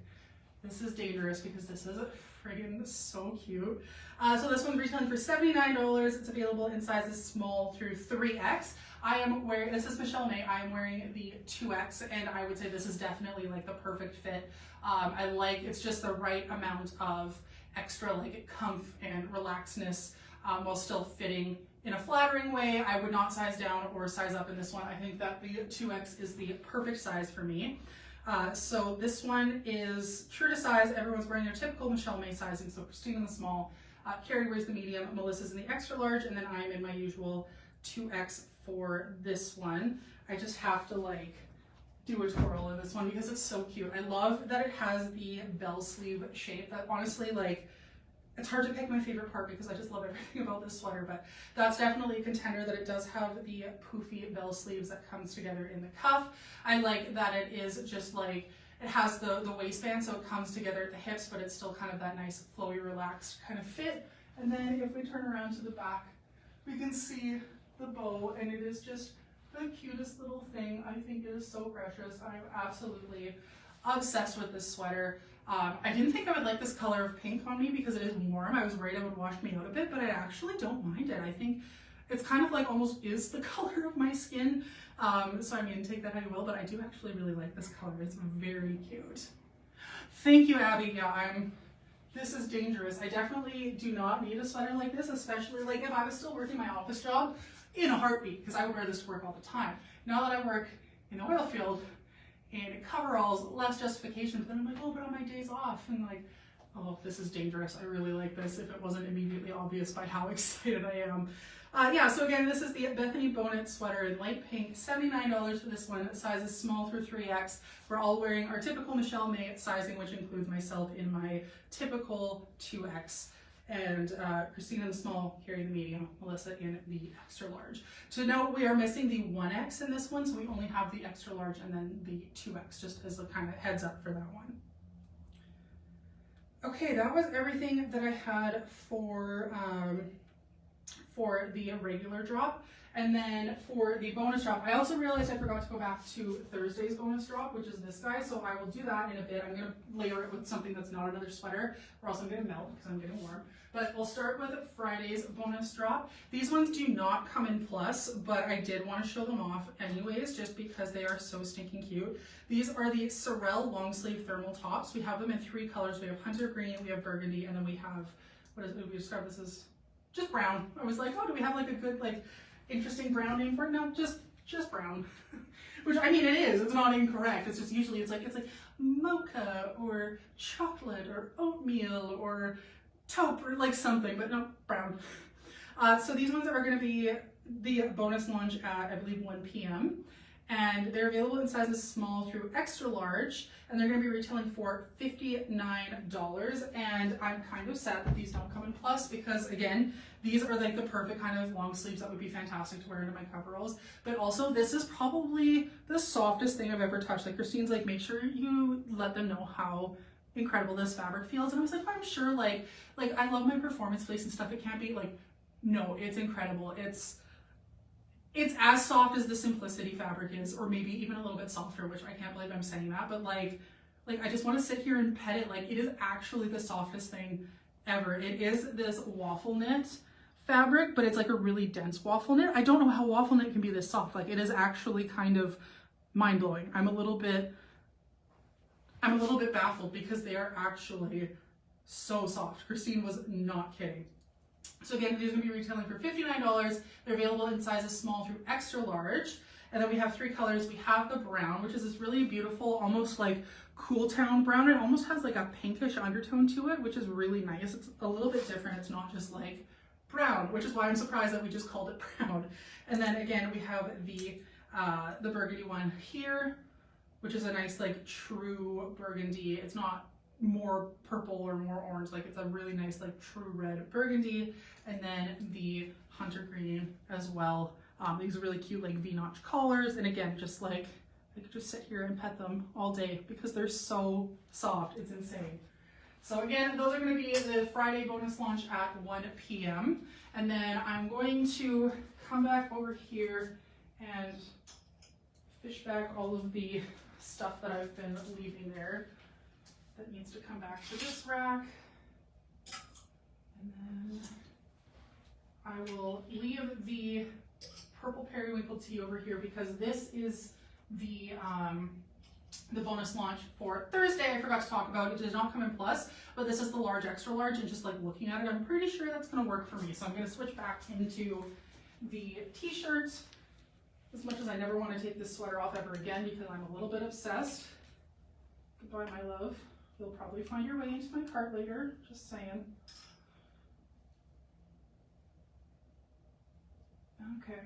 S1: This is dangerous because this is friggin' so cute. So this one's retailing for $79. It's available in sizes small through 3X. I am wearing, this is Michelle May, I am wearing the 2X, and I would say this is definitely like the perfect fit. I like, it's just the right amount of extra like comf and relaxedness while still fitting in a flattering way. I would not size down or size up in this one. I think that the 2X is the perfect size for me. So this one is true to size. Everyone's wearing their typical Michelle May sizing. So Christine in the small, Carrie wears the medium, Melissa's in the extra large, and then I'm in my usual 2X for this one. I just have to like do a twirl in this one because it's so cute. I love that it has the bell sleeve shape. That honestly, like, it's hard to pick my favorite part because I just love everything about this sweater, but that's definitely a contender, that it does have the poofy bell sleeves that comes together in the cuff. I like that it is just like, it has the waistband, so it comes together at the hips, but it's still kind of that nice flowy, relaxed kind of fit. And then if we turn around to the back, we can see the bow, and it is just the cutest little thing. I think it is so precious. I'm absolutely obsessed with this sweater. I didn't think I would like this color of pink on me because it is warm. I was worried it would wash me out a bit, but I actually don't mind it. I think it's kind of like almost is the color of my skin. So I mean, take that how you will, but I do actually really like this color. It's very cute. Thank you, Abby. Yeah, this is dangerous. I definitely do not need a sweater like this, especially like if I was still working my office job, in a heartbeat, because I would wear this to work all the time. Now that I work in the oil field, in coveralls, less justification, but then I'm like, oh, but on my days off, and like, oh, this is dangerous. I really like this if it wasn't immediately obvious by how excited I am. Yeah, so again, this is the Bethany bow knit sweater in light pink, $79 for this one, sizes small through 3X. We're all wearing our typical Michelle May sizing, which includes myself in my typical 2X. And Christina in the small, Carrie in the medium, Melissa in the extra large. To note, we are missing the 1X in this one, so we only have the extra large and then the 2X, just as a kind of heads up for that one. Okay, that was everything that I had for the regular drop. And then for the bonus drop, I also realized I forgot to go back to Thursday's bonus drop, which is this guy. So I will do that in a bit. I'm going to layer it with something that's not another sweater, or else I'm going to melt because I'm getting warm. But we'll start with Friday's bonus drop. These ones do not come in plus, but I did want to show them off anyways, just because they are so stinking cute. These are the Sorel long sleeve thermal tops. We have them in 3 colors. We have hunter green, we have burgundy, and then we have, what is it? We describe this as just brown. I was like, oh, do we have like a good, like, interesting brown name for it? No, just brown. Which, I mean, it is. It's not incorrect. It's just usually it's like mocha or chocolate or oatmeal or taupe or like something, but no, brown. So these ones are going to be the bonus launch at, I believe, 1 p.m. And they're available in sizes small through extra large, and they're going to be retailing for $59. And I'm kind of sad that these don't come in plus because, again, these are like the perfect kind of long sleeves that would be fantastic to wear into my coveralls. But also, this is probably the softest thing I've ever touched. Like, Christine's like, make sure you let them know how incredible this fabric feels. And I was like, I'm sure, like I love my performance fleece and stuff. It can't be like, no, it's incredible. It's as soft as the Simplicity fabric is, or maybe even a little bit softer, which I can't believe I'm saying that, but like I just want to sit here and pet it. Like, it is actually the softest thing ever. It is this waffle knit fabric, but it's like a really dense waffle knit. I don't know how waffle knit can be this soft. Like, it is actually kind of mind-blowing. I'm a little bit baffled because they are actually so soft. Christine was not kidding. So again, these are going to be retailing for $59. They're available in sizes small through extra large. And then we have 3 colors. We have the brown, which is this really beautiful, almost like cool town brown. It almost has like a pinkish undertone to it, which is really nice. It's a little bit different. It's not just like brown, which is why I'm surprised that we just called it brown. And then again, we have the burgundy one here, which is a nice like true burgundy. It's not more purple or more orange, like it's a really nice like true red burgundy. And then the hunter green as well. These are really cute like V-notch collars, and again, just like I could just sit here and pet them all day because they're so soft. It's insane. So again, those are going to be the Friday bonus launch at 1 p.m. And then I'm going to come back over here and fish back all of the stuff that I've been leaving there that needs to come back to this rack. And then I will leave the purple periwinkle tea over here because this is the bonus launch for Thursday. I forgot to talk about it. It does not come in plus, but this is the large, extra large, and just like looking at it, I'm pretty sure that's going to work for me. So I'm going to switch back into the t-shirt. As much as I never want to take this sweater off ever again because I'm a little bit obsessed. Goodbye, my love. You'll probably find your way into my cart later, just saying. Okay.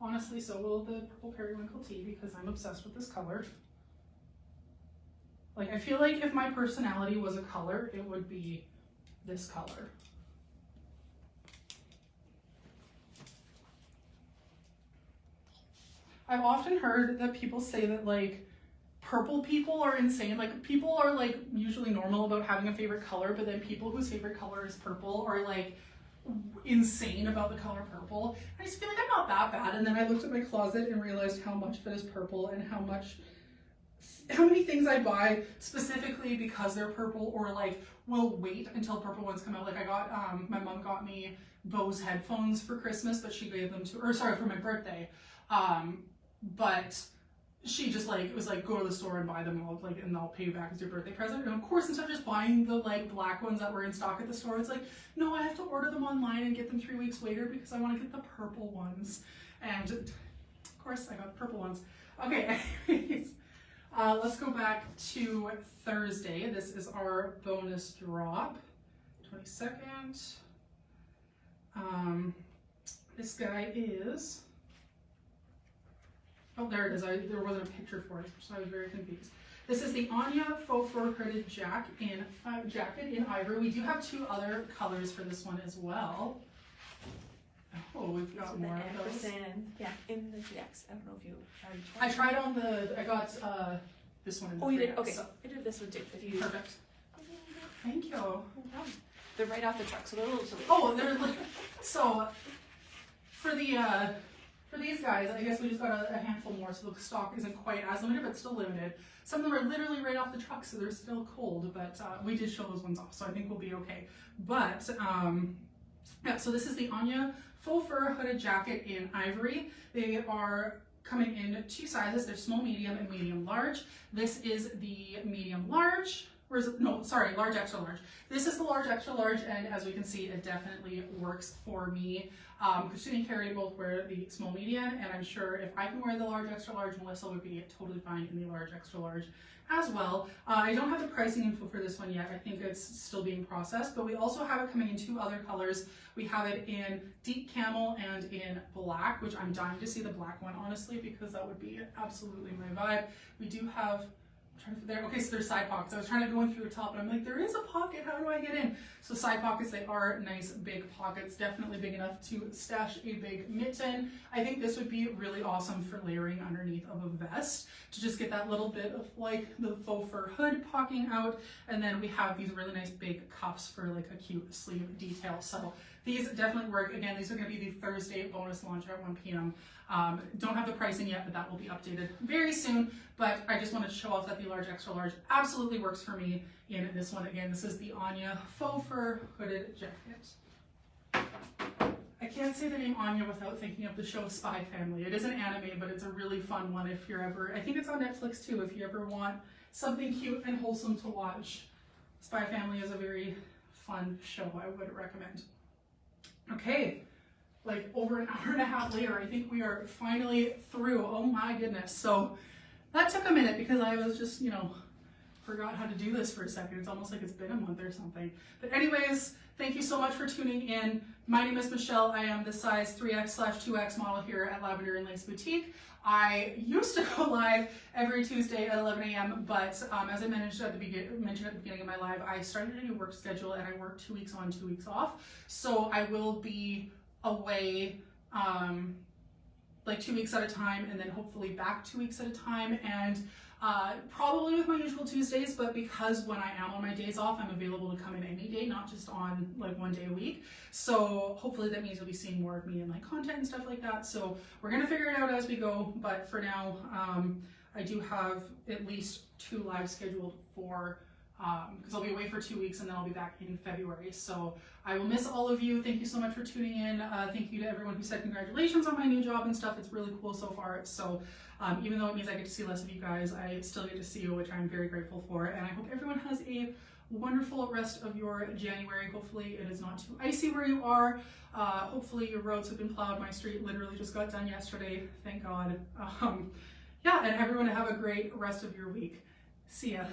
S1: Honestly, so will the purple periwinkle tea because I'm obsessed with this color. Like, I feel like if my personality was a color, it would be this color. I've often heard that people say that like purple people are insane. Like people are like usually normal about having a favorite color, but then people whose favorite color is purple are like insane about the color purple. I just feel like I'm not that bad. And then I looked at my closet and realized how much of it is purple and how many things I buy specifically because they're purple or like will wait until purple ones come out. Like I got, my mom got me Bose headphones for Christmas, but she gave them to, or sorry, for my birthday. But she just like, it was like, go to the store and buy them all, like, and I'll pay you back as your birthday present. And of course, instead of just buying the like black ones that were in stock at the store, it's like, no, I have to order them online and get them 3 weeks later because I want to get the purple ones. And of course I got the purple ones. Okay, anyways, let's go back to Thursday. This is our bonus drop, 22nd. This guy is, oh, there it is. There wasn't a picture for it, so I was very confused. This is the Anya Faux Fur Hooded jacket in ivory. We do have 2 other colors for this one as well. Oh, we've got more of those.
S2: Yeah, in the DX. I don't know if you already
S1: tried. I tried on the, I got this one in the
S2: you did?
S1: 3X,
S2: Okay,
S1: so.
S2: I did this one too. If you...
S1: Perfect. Thank you.
S2: No problem. They're right off the truck, so they're a little silly.
S1: Oh, they're like, so for these guys, I guess we just got a handful more, so the stock isn't quite as limited, but still limited. Some of them are literally right off the truck, so they're still cold, but we did show those ones off, so I think we'll be okay. But, yeah, so this is the Anya Faux Fur Hooded Jacket in ivory. They are coming in 2 sizes. They're small, medium, and medium large. This is the medium large. Or is it, no, sorry, large, extra large. This is the large, extra large, and as we can see, it definitely works for me. Christina and Carrie both wear the small, medium, and I'm sure if I can wear the large, extra large, Melissa would be totally fine in the large, extra large as well. I don't have the pricing info for this one yet. I think it's still being processed, but we also have it coming in 2 other colors. We have it in deep camel and in black, which I'm dying to see the black one, honestly, because that would be absolutely my vibe. We do have, okay, so there's side pockets. I was trying to go in through the top, and I'm like, there is a pocket. How do I get in? So side pockets, they are nice big pockets, definitely big enough to stash a big mitten. I think this would be really awesome for layering underneath of a vest to just get that little bit of like the faux fur hood poking out. And then we have these really nice big cuffs for like a cute sleeve detail. So these definitely work. Again, these are going to be the Thursday bonus launch at 1 p.m. Don't have the pricing yet, but that will be updated very soon. But I just wanted to show off that the large, extra large absolutely works for me in this one. Again, this is the Anya Faux Fur Hooded Jacket. I can't say the name Anya without thinking of the show Spy Family. It is an anime, but it's a really fun one if you're ever, I think it's on Netflix too, if you ever want something cute and wholesome to watch. Spy Family is a very fun show I would recommend. Okay. Like over an hour and a half later, I think we are finally through. Oh my goodness. So that took a minute because I was just, forgot how to do this for a second. It's almost like it's been a month or something. But anyways, thank you so much for tuning in. My name is Michelle. I am the size 3X/2X model here at Lavender and Lace Boutique. I used to go live every Tuesday at 11 a.m., but as I mentioned at the beginning of my live, I started a new work schedule and I work 2 weeks on, 2 weeks off. So I will be away like 2 weeks at a time and then hopefully back 2 weeks at a time. And Probably with my usual Tuesdays, but because when I am on my days off, I'm available to come in any day, not just on like one day a week. So hopefully that means you'll be seeing more of me and my content and stuff like that. So we're gonna figure it out as we go, but for now, I do have at least 2 lives scheduled for, because I'll be away for 2 weeks and then I'll be back in February. So I will miss all of you. Thank you so much for tuning in. Thank you to everyone who said congratulations on my new job and stuff. It's really cool so far. So even though it means I get to see less of you guys, I still get to see you, which I'm very grateful for. And I hope everyone has a wonderful rest of your January. Hopefully it is not too icy where you are. Hopefully your roads have been plowed. My street literally just got done yesterday. Thank God. Yeah, and everyone have a great rest of your week. See ya.